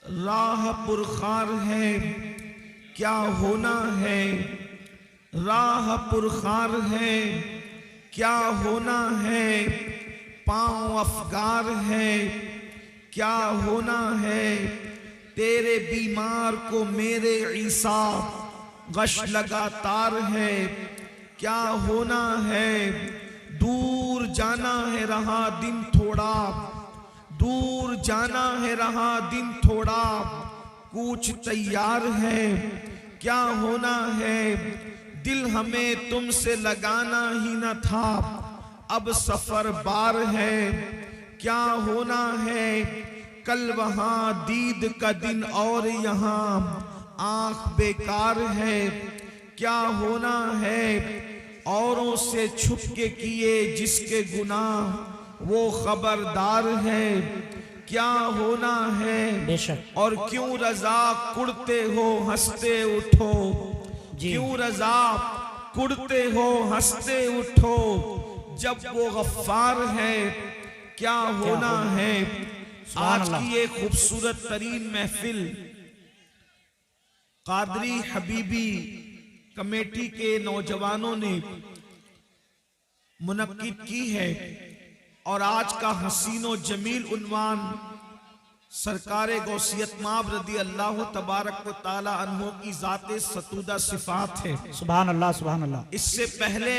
राह पुरखार है क्या होना है, राह पुरखार है क्या होना है, पांव अफगार है क्या होना है, तेरे बीमार को मेरे ईसा गश लगातार है क्या होना है, दूर जाना है रहा दिन थोड़ा, दूर जाना है रहा दिन थोड़ा, कुछ तैयार है क्या होना है, दिल हमें तुमसे लगाना ही न था, अब सफर बार है क्या होना है, कल वहां दीद का दिन और यहाँ आंख बेकार है क्या होना है, औरों से छुप के किए जिसके गुनाह वो खबरदार है क्या होना है, और क्यों रजा कुड़ते हो हंसते उठो, क्यों रजा कुड़ते हो हंसते उठो, जब वो गफ्फार है क्या होना है। आज की ये खूबसूरत तरीन महफिल कादरी हबीबी कमेटी के नौजवानों ने मुनक्किद की है और आज का हसीनो जमील उन्वान सरकारे गौसियत माब रदी अल्लाह तबारक व ताला अन्हो की जाते सतूदा सिफात है। सुभान अल्लाह सुभान अल्लाह। इससे पहले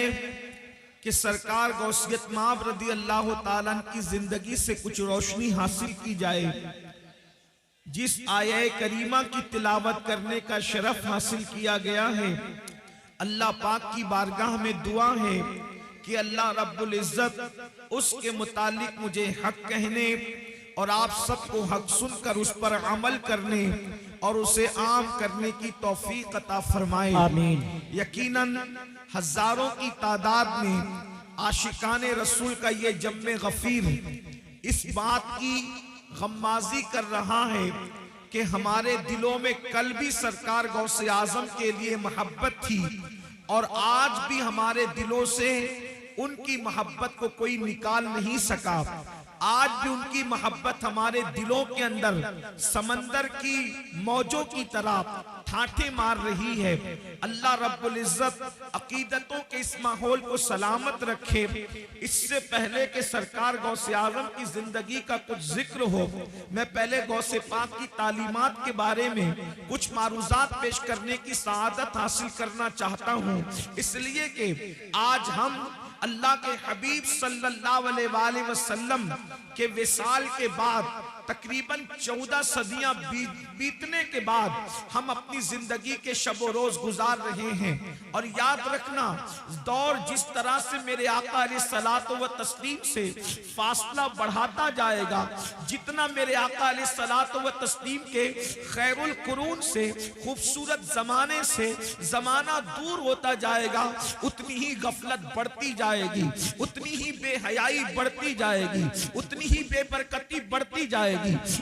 कि सरकार गौसियत माब रदी अल्लाह ताला की जिंदगी से कुछ रोशनी हासिल की जाए, जिस आया करीमा की तिलावत करने का शरफ हासिल किया गया है, अल्लाह पाक की बारगाह में दुआ है कि अल्लाह रब्बुल इज्जत उसके मुतालिक मुझे हक कहने और आप सबको हक सुनकर उस पर अमल करने और उसे आम करने की तौफीक अता फरमाए, आमीन। यकीनन हजारों की तादाद में आशिकाने रसूल का ये जम्मे गफीर इस बात की गम्माजी कर रहा है कि हमारे दिलों में कल भी सरकार गौसे आजम के लिए मोहब्बत थी और आज भी हमारे दिलों से उनकी मोहब्बत को कोई निकाल नहीं सका। आज भी उनकी मोहब्बत हमारे दिलों के अंदर समंदर की मौजों की तरह ठाठे मार रही है। अल्लाह रब्बुल इज्जत अकीदतों के इस माहौल को सलामत रखे। इससे पहले कि सरकार गौसे आजम की जिंदगी का कुछ जिक्र हो, मैं पहले गौसे पाक की तालीमात के बारे में कुछ मारूजात पेश करने की सआदत हासिल करना चाहता हूँ, इसलिए कि आज हम अल्लाह के हबीब सल्लल्लाहु अलैहि वसल्लम के विसाल के बाद तकरीबन 14 सदियां बीतने के बाद हम अपनी जिंदगी के शब रोज गुजार रहे हैं। और याद रखना, दौर जिस तरह से मेरे आका अलैहिस्सलातो व तस्लीम से फासला बढ़ाता जाएगा, जितना मेरे आका अलैहिस्सलातो व तस्लीम के खैरुल कुरून से खूबसूरत जमाने से जमाना दूर होता जाएगा, उतनी ही गफलत बढ़ती जाएगी, उतनी ही बेहयाई बढ़ती जाएगी, उतनी ही बेबरकती बढ़ती जाएगी,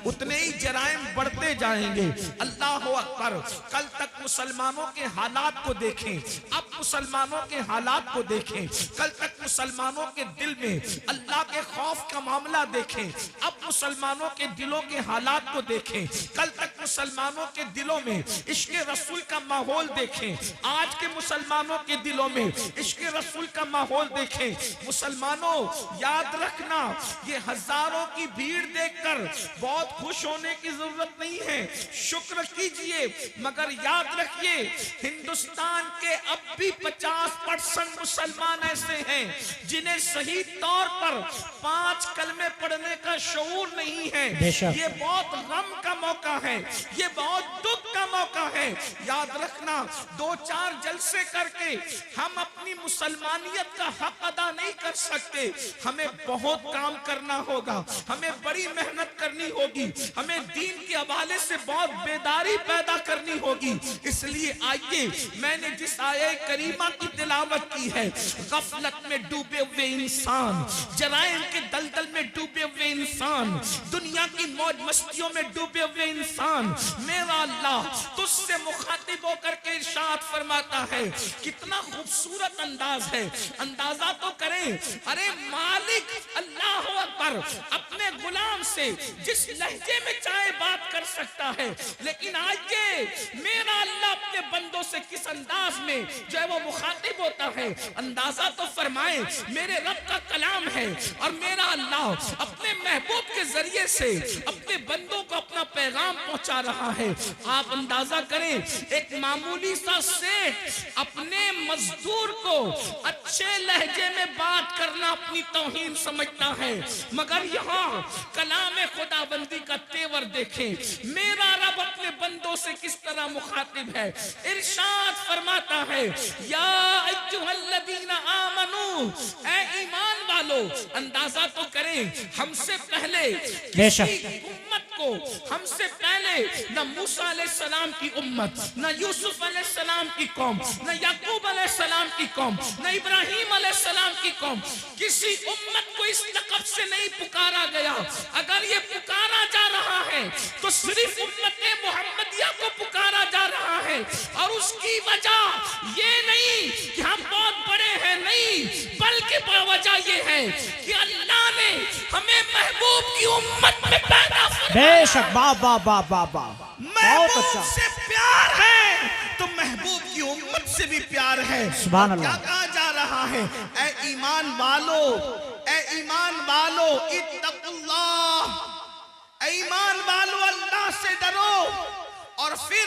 उतने ही जराइम बढ़ते जाएंगे। अल्लाह अकबर। कल तक मुसलमानों के हालात को देखें, अब मुसलमानों के हालात को देखें। कल तक मुसलमानों के दिल में अल्लाह के खौफ का मामला देखें, अब मुसलमानों के दिलों के हालात को देखें। कल तक मुसलमानों के दिलों में इश्क रसूल का माहौल देखें, आज के मुसलमानों के दिलों में इश्क रसूल का माहौल देखें। मुसलमानों याद रखना, ये हजारों की भीड़ देखकर बहुत खुश होने की जरूरत नहीं है, शुक्र कीजिए, मगर याद रखिए हिंदुस्तान के अब भी 50% मुसलमान ऐसे हैं जिन्हें सही तौर पर 5 कलमे पढ़ने का शऊर नहीं है। ये बहुत गम का मौका है, ये बहुत दुख का मौका है। याद रखना, 2-4 जलसे करके हम अपनी मुसलमानियत का हक अदा नहीं कर सकते, हमें बहुत काम करना होगा, हमें बड़ी मेहनत करनी होगी, हमें दीन के हवाले से बहुत बेदारी पैदा करनी होगी। इसलिए आइए, मैंने जिस आये करीमा की तिलावत की है, गफलत में डूबे हुए इंसान, जराइम के दलदल में डूबे हुए इंसान, दुनिया की मौज मस्तियों में डूबे हुए इंसान, मेरा अल्लाह तुझसे मुखातिब होकर के इरशाद फरमाता है। कितना खूबसूरत अंदाज है, अंदाजा तो करें। अरे मालिक अल्लाह अकबर अपने गुलाम से जिस लहजे में चाहे बात कर सकता है, लेकिन आज ये मेरा अल्लाह अपने बंदों से किस अंदाज में जो है वो मुखातिब होता है, अंदाजा तो फरमाए। मेरे रब का कलाम है और मेरा अल्लाह अपने महबूब के जरिए से अपने बंदों को अपना पैगाम पहुंचा रहा है। आप अंदाजा करें, एक मामूली सा सेठ अपने मजदूर को अच्छे लहजे में बात करना अपनी तौहीन समझता है, मगर यहाँ कलाम खुदाबंदी का तेवर देखें। मेरा रब अपने बंदों से किस तरह मुखातिब है। इरशाद फरमाता है, या अय्युहल्लज़ीना आमनू, ऐ ईमान वालो। अंदाजा तो करें, हमसे पहले किसी उम्मत को, हमसे पहले न मूसा अलैहिस्सलाम की उम्मत, न यूसुफ अलैहिस्सलाम की कौम, न याकूब अलैहिस्सलाम की कौम, न इब्राहिम अलैहिस्सलाम की कौम, किसी उम्मत को इस लक़ब से नहीं पुकारा गया। अगर ये पुकारा जा रहा है तो सिर्फ उम्मत मुहम्मदिया को पुकारा जा रहा है, और उसकी वजह ये नहीं कि हम बहुत बड़े हैं, नहीं, बल्कि वजह ये है कि अल्लाह ने हमें महबूब की उम्मत में पैदा किया। बेशक, वाह वाह वाह वाह वाह, बहुत अच्छा। से प्यार है तो महबूब की उम्मत से भी प्यार है। सुभान अल्लाह। क्या कहा जा रहा है? ऐ ईमान वालो, ऐ ईमान वालो, इत्तकुल्लाह, ऐ ईमान वालो, अल्लाह से डरो। और फिर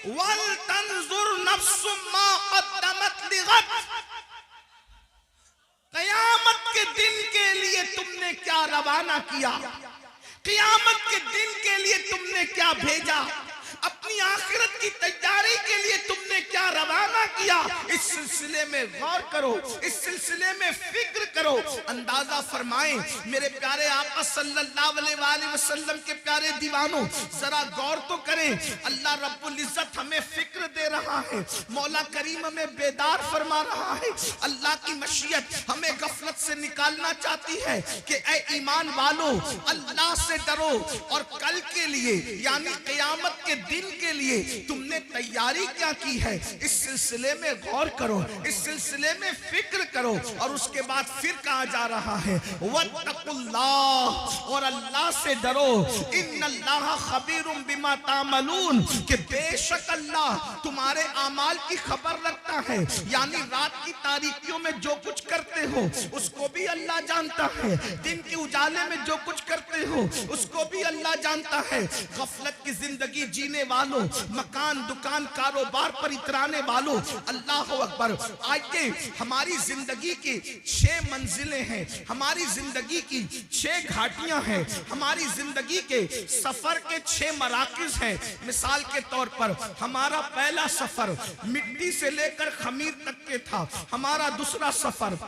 वल तंजुर नफ्सुम मा क़द्दमत लिगद, क़यामत के दिन के लिए तुमने क्या रवाना किया, क़यामत के दिन के लिए तुमने क्या भेजा, अपनी आखिरत की तैयारी के लिए तुमने क्या रवाना किया। इस सिलसिले में गौर करो, इस सिलसिले में फिक्र करो। अंदाजा फरमाएं मेरे प्यारे आका सल्लल्लाहु अलैहि वसल्लम के प्यारे दीवानों, जरा गौर तो करें। अल्लाह रब्बुल इज्जत हमें फिक्र दे रहा है, मौला करीम हमें बेदार फरमा रहा है। अल्लाह की मशीयत हमें गफलत से निकालना चाहती है कि ऐ ईमान वालो, अल्लाह से डरो और कल के लिए यानी क़यामत के दिन के लिए तुमने तैयारी क्या की है। इस सिलसिले में गौर करो, इस सिलसिले में फिक्र करो। और उसके बाद फिर कहा जा रहा है, वत्तकुल्लाह, और अल्लाह से डरो। इन्नल्लाह खबीरुम बिमा तामलून, कि बेशक अल्लाह तुम्हारे आमाल की खबर रखता है, यानी रात की तारीकियों में जो कुछ करते हो उसको भी अल्लाह जानता है, दिन के उजाले में जो कुछ करते हो उसको भी अल्लाह जानता है। गफलत की जिंदगी जीने वालों, मकान दुकान कारोबार पर इतराने वालों, अल्लाह अकबर। आइए, हमारी जिंदगी की 6 मंजिलें हैं, हमारी जिंदगी की 6 घाटियां हैं, हमारी जिंदगी के सफर के 6 मराकिज हैं। मिसाल के तौर पर हमारा पहला सफर मिट्टी से लेकर खमीर तक के था, हमारा दूसरा सफर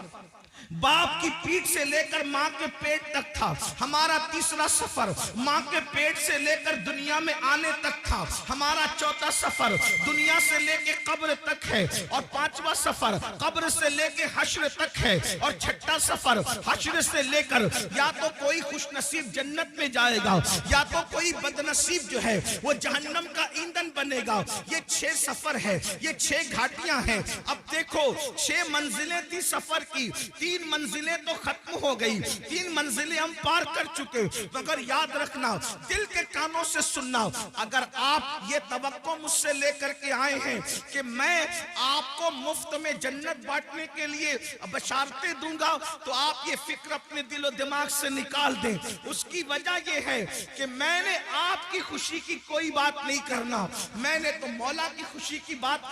बाप की पीठ से लेकर माँ के पेट तक था, हमारा तीसरा सफर माँ के पेट से लेकर दुनिया में आने तक था, हमारा चौथा सफर दुनिया से लेकर कब्र तक है, और 5वां सफर कब्र से लेकर हश्र तक है, और 6ठा सफर हश्र से लेकर या तो कोई खुशनसीब जन्नत में जाएगा या तो कोई बदनसीब जो है वो जहन्नम का ईंधन बनेगा। ये 6 सफर है, ये 6 घाटियां हैं। अब देखो, 6 मंजिलें थी सफर की, 3 मंजिलें तो खत्म हो गई, 3 मंजिलें हम पार कर चुके। मगर याद रखना, दिल के कानों से सुनना, अगर आप ये तवक्को मुझसे लेकर के आए हैं कि मैं आपको मुफ्त में जन्नत बांटने के लिए बशारतें दूंगा, तो आप ये फिक्र अपने दिलो दिमाग से निकाल दें। उसकी वजह यह है कि मैंने आपकी खुशी की कोई बात नहीं करना, मैंने तो मौला की खुशी की बात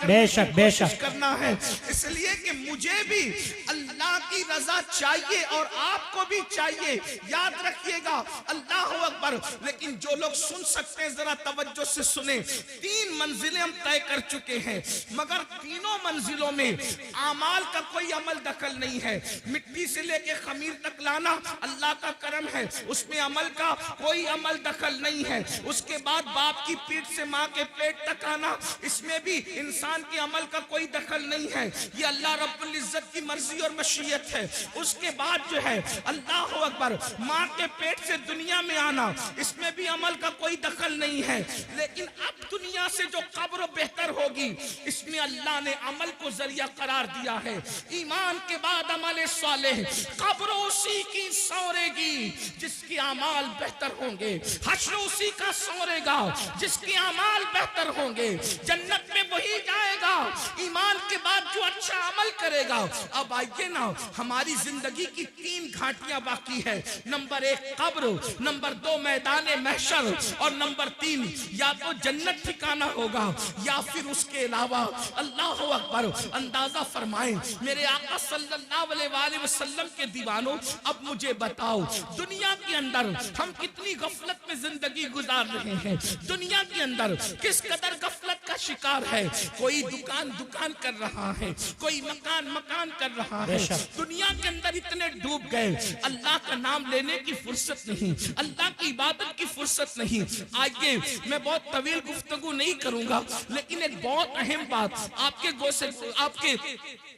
करना है। इसलिए कि मुझे भी अल्लाह की रजा चाहिए और आपको भी चाहिए। याद रखिएगा, अल्लाह अकबर। लेकिन जो लोग सुन सकते हैं जरा तवज्जो से सुने। 3 मंजिलें हम तय कर चुके हैं, मगर तीनों मंजिलों में आमाल का कोई अमल दखल नहीं है। मिट्टी से लेके खमीर तक लाना अल्लाह का करम है, उसमें अमल का कोई अमल दखल नहीं है। उसके बाद बाप की पीठ से माँ के पेट तक आना, इसमें भी इंसान के अमल का कोई दखल नहीं है। ये अल्लाह रब्बुल इज्जत की मर्जी और मशीयत है। है, उसके बाद जो है अल्लाह अकबर माँ के पेट से दुनिया में आना, इसमें भी अमल का कोई दखल नहीं है। लेकिन अब दुनिया से जो कब्र बेहतर होगी, इसमें अल्लाह ने अमल को जरिया करार दिया है। ईमान के बाद अमल सालेह, कब्र उसी की सौरेगी जिसके अमाल बेहतर होंगे, हश्र उसी का सौरेगा जिसके अमाल बेहतर होंगे, जन्नत में वही जाएगा ईमान के बाद जो अच्छा अमल करेगा। अब आइए ना, हमारी जिंदगी की 3 घाटियां बाकी है। नंबर 1 कब्र, नंबर 2 मैदान महशर, और नंबर 3 या तो जन्नत ठिकाना होगा या फिर उसके अलावा। अल्लाह अकबर। अंदाजा फरमाएं मेरे आका सल्लल्लाहु अलैहि वसल्लम के दीवानों, अब मुझे बताओ दुनिया के अंदर हम कितनी गफलत में जिंदगी गुजार रहे हैं। दुनिया के अंदर किस कदर गफलत का शिकार है। कोई दुकान कर रहा है, कोई मकान कर रहा है। दुनिया के अंदर इतने डूब गए, अल्लाह का नाम लेने की फुर्सत नहीं, अल्लाह की इबादत की फुर्सत नहीं। आइए, मैं बहुत तवील गुफ्तगू नहीं करूंगा, लेकिन एक बहुत अहम बात आपके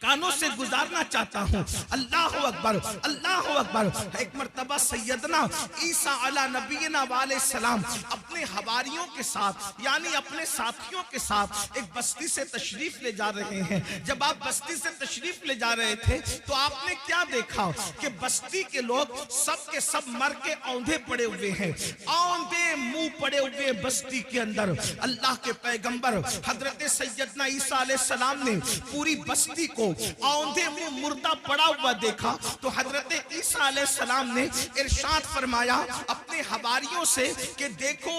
कानों से गुजारना चाहता हूँ। अल्लाह अकबर, अल्लाह अकबर। एक मर्तबा सैयदना ईसा अला नबीना वाले सलाम अपने हवारियों के साथ, यानी अपने साथियों के साथ एक बस्ती से तशरीफ ले जा रहे हैं। जब आप बस्ती से तशरीफ ले जा रहे थे तो आपने क्या देखा कि बस्ती के लोग सब के सब मर के औंधे पड़े हुए हैं, औंधे मुंह पड़े हुए बस्ती के अंदर। अल्लाह के पैगंबर हजरत सैयदना ईसा अलैहि सलाम ने पूरी बस्ती को औंधे मुंह मुर्दा पड़ा हुआ देखा तो हजरत ईसा अलैहि सलाम ने इरशाद फरमाया अपने हवारियों से कि देखो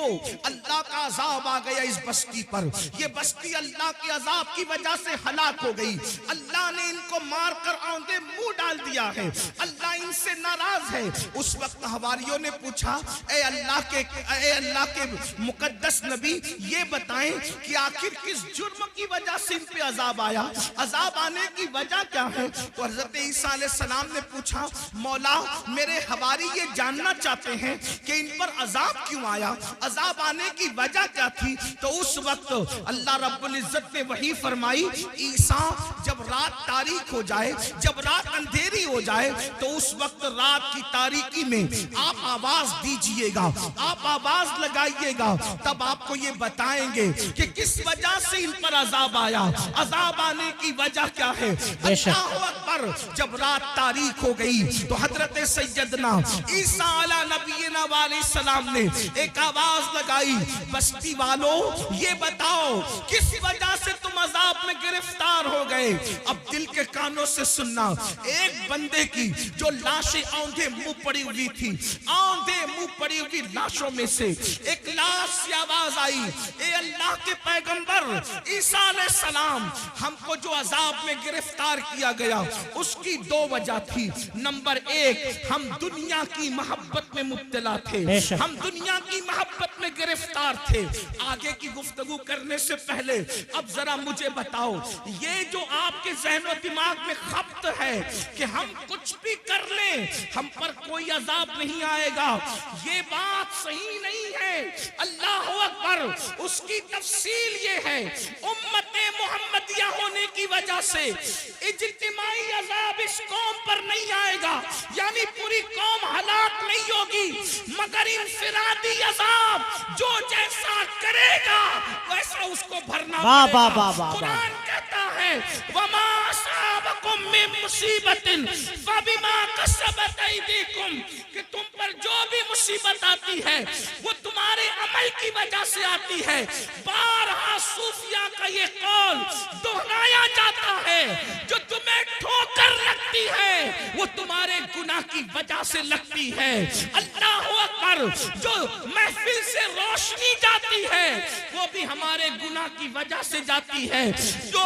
अल्लाह का अजाब आ गया इस बस्ती पर, ये बस्ती अल्लाह के अजाब की वजह से हलाक हो गई। अल्लाह ने इनको मारकर औंधे मुंह डाल दिया है, अल्लाह इनसे नाराज है। उस वक्त हवारियों ने पूछा, ए अल्लाह के मुकद्दस नबी, ये बताएं कि आखिर किस जुर्म की वजह से इन पे अजाब आया, अजाब आने की वजह क्या है। तो हजरत ईसा अलैहि सलाम ने पूछा, मौला मेरे हवारी ये जानना चाहते हैं कि इन पर अजाब क्यों आया, अजाब आने की वजह क्या थी। तो उस वक्त अल्लाह रब्बुल इज्जत ने वही फरमाई, ईसा जब रात तारीक हो जाए, जब रात अंधेरी हो जाए, तो उस वक्त रात की तारीकी में आप आवाज दीजिएगा, आप आवाज लगाइएगा, तब आपको ये बताएंगे कि किस वजह से इन पर अजाब आया, अजाब आने की वजह क्या है। अल्लाहु अकबर। जब रात तारीक हो गई तो हजरत सैयदना ईसा अला नबीना वाले सलाम ने एक आवाज लगाई, बस्ती वालों ये बताओ किस वजह से तुम अजाब में गिरफ्तार हो गए। अब दिल के कानों से सुनना, एक बंदे की जो लाशें औंधे मुंह पड़ी हुई थी, औंधे मुंह पड़ी हुई लाशों में से एक लाश से आवाज आई, ए अल्लाह के पैगंबर ईसा अलैहि सलाम, हमको जो अजाब में गिरफ्तार किया गया उसकी 2 वजह थी। नंबर 1, हम दुनिया की मोहब्बत में मुब्तला थे, हम दुनिया की मोहब्बत में गिरफ्तार थे। आगे की गुफ्तगू करने से पहले अब जरा मुझे बताओ, ये जो आपके ज़हन और दिमाग में खप्त है कि हम कुछ भी कर लें हम पर कोई अजाब नहीं आएगा, ये बात सही नहीं है। अल्लाह अकबर। उसकी तफसील ये है, उम्मते मुहम्मदिया होने की वजह से इज्तिमाई अजाब इस कौम पर नहीं आएगा, यानी पूरी कौम हलाक नहीं होगी, मगर इंफिरादी अजाब जो जैसा करेगा वैसा उसको भरना पड़ेगा। कुरान कहता है, वमा असाबकुम मिन मुसीबतिन फबिमा कसबत ऐदीकुम, कि तुम पर जो भी मुसीबत आती है वो तुम्हारे अमल की वजह से आती है। बारहा सूफिया का ये कौल दोहराया जाता है, जो तुम्हें ठोकर लगती है वो तुम्हारे गुनाह की वजह से लगती है। अल्लाह अकबर। जो महफिल से रोशनी जाती है वो भी हमारे गुनाह की वजह से जाती है, जो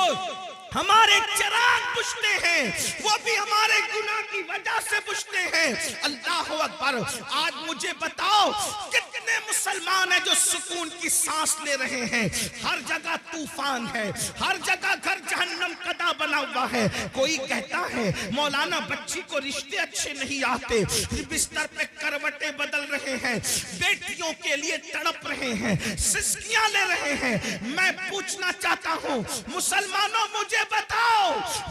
हमारे चिराग बुझते हैं वो भी हमारे गुनाह की वजह से बुझते हैं। अल्लाह अकबर। आज मुझे बताओ कितने मुसलमान हैं जो सुकून की सांस ले रहे हैं। हर जगह तूफान है, हर जगह घर जहन्नम कदा बना हुआ है। कोई कहता है मौलाना बच्ची को रिश्ते अच्छे नहीं आते, बिस्तर पे करवटें बदल रहे हैं, बेटियों के लिए तड़प रहे हैं, सिसकियां ले रहे हैं। मैं पूछना चाहता हूँ मुसलमानों, मुझे बताओ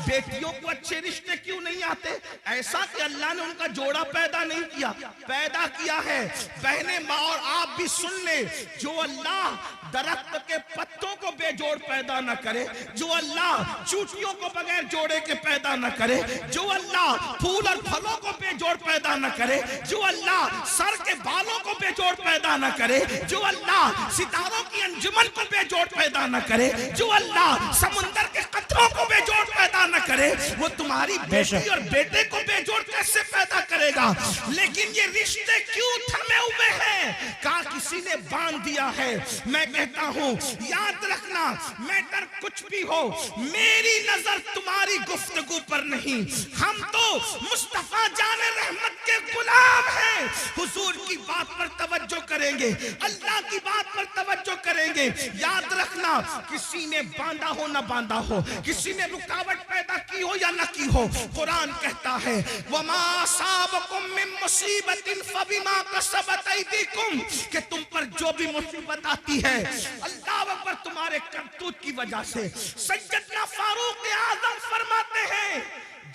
बेटियों को अच्छे रिश्ते क्यों नहीं आते? ऐसा कि अल्लाह ने उनका जोड़ा पैदा नहीं किया, पैदा किया है। बहने माँ और आप भी सुन ले, जो अल्लाह दरख्त के पत्तों को बेजोड़ पैदा न करे, जो अल्लाह चूटियों को बगैर जोड़े के पैदा न करे, जो अल्लाह फूल और फलों को बेजोड़ पैदा न करे, जो अल्लाह सर के बालों को बेजोड़ पैदा न करे, जो अल्लाह सितारों की अंजुमन को बेजोड़ पैदा न करे, जो अल्लाह समुंदर के कतरों को बेजोड़ पैदा न करे, वो तुम्हारी बेटी और बेटे को बेजोड़ कैसे पैदा करेगा? लेकिन ये रिश्ते क्यों थमे हुए हैं? कहा किसी ने बांध दिया है। मैं कहता हूं, याद रखना, मैटर कुछ भी हो, मेरी नजर तुम्हारी गुफ्तगू पर नहीं। हम तो मुस्तफा जाने रहमत के गुलाम हैं। हुजूर की बात पर तवज्जो करेंगे, अल्लाह की बात पर तवज्जो करेंगे। याद रखना, किसी ने बांधा हो ना बांधा हो, किसी ने रुकावट पैदा की हो या ना की हो, कुरान कहता है वमा असाबकुम मिन मुसीबतिन फबिमा कसबत ऐदीकुम, कि तुम पर जो भी मुसीबत आती है अल्लाह अकबर तुम्हारे करतूत की वजह से। सैयदना फारूक आजम फरमाते हैं,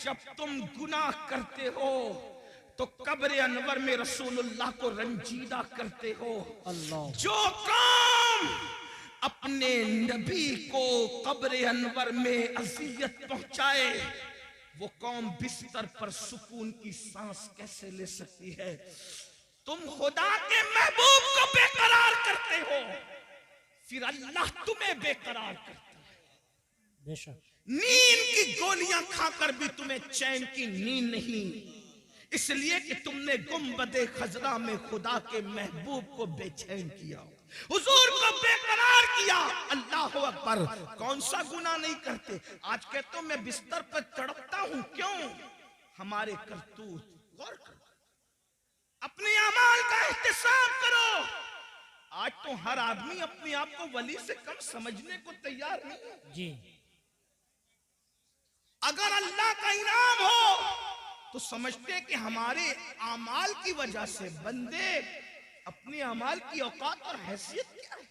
जब तुम गुनाह करते हो तो कब्र अनवर में रसूलुल्लाह को रंजीदा करते हो। जो काम अपने नबी को कब्र अनवर में अजियत पहुंचाए, वो कौम बिस्तर पर सुकून की सांस कैसे ले सकती है? तुम खुदा के महबूब को बेकरार करते हो, फिर अल्लाह तुम्हें बेकरार करता है। बेशक नींद की गोलियां खाकर भी तुम्हें चैन की नींद नहीं, इसलिए कि तुमने गुंबदे खजरा में खुदा के महबूब को बेचैन किया, हुजूर को बेकरार किया। अल्लाह अकबर। कौन सा गुनाह नहीं करते? आज कहते हो मैं बिस्तर पर तड़पता हूं, क्यों? हमारे करतूत। गौर करो, अपने अमाल का एहतिसाब करो। आज तो हर आदमी अपने आप को वली से कम समझने को तैयार नहीं है जी। अगर अल्लाह का इनाम हो तो समझते कि हमारे अमाल की वजह से बंदे अपने अमाल की औकात और हैसियत क्या है।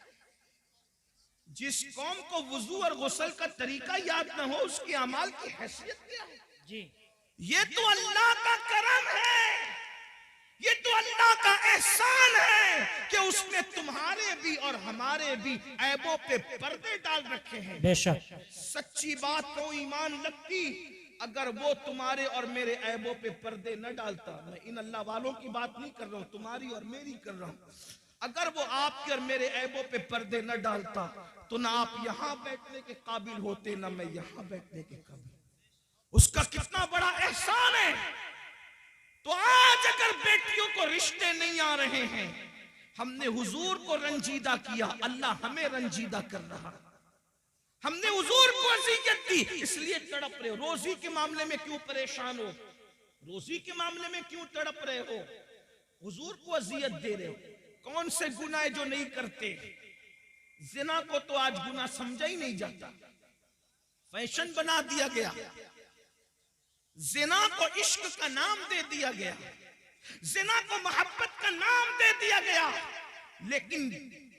जिस कौम को वुजू और गुस्ल का तरीका याद न हो, उसके अमाल की हैसियत क्या है जी। ये तो अल्लाह का करम है, ये तो अल्लाह का एहसान है कि उसने तुम्हारे भी और हमारे भी ऐबों पे पर्दे डाल रखे हैं। बेशक सच्ची बात को ईमान लगती अगर वो तुम्हारे और मेरे ऐबों पे पर्दे न डालता। मैं इन अल्लाह वालों की बात नहीं कर रहा हूं, तुम्हारी और मेरी कर रहा हूं। अगर वो आपके और मेरे ऐबों पे पर्दे न डालता तो ना आप यहां बैठने के काबिल होते, ना मैं यहां बैठने के काबिल। उसका कितना बड़ा एहसान है। तो आज अगर बेटियों को रिश्ते नहीं आ रहे हैं, हमने हुजूर को रंजीदा किया, अल्लाह हमें रंजीदा कर रहा। हमने हुजूर को अज़ियत दी, इसलिए तड़प रहे हो। रोजी के मामले में क्यों परेशान हो? रोजी के मामले में क्यों तड़प रहे हो? हुजूर को अज़ियत दे रहे हो। कौन से गुनाह जो नहीं करते? जिना को तो आज गुनाह समझा ही नहीं जाता, फैशन बना दिया गया। जिना को इश्क का नाम दे दिया गया, जिना को मोहब्बत का नाम दे दिया गया। लेकिन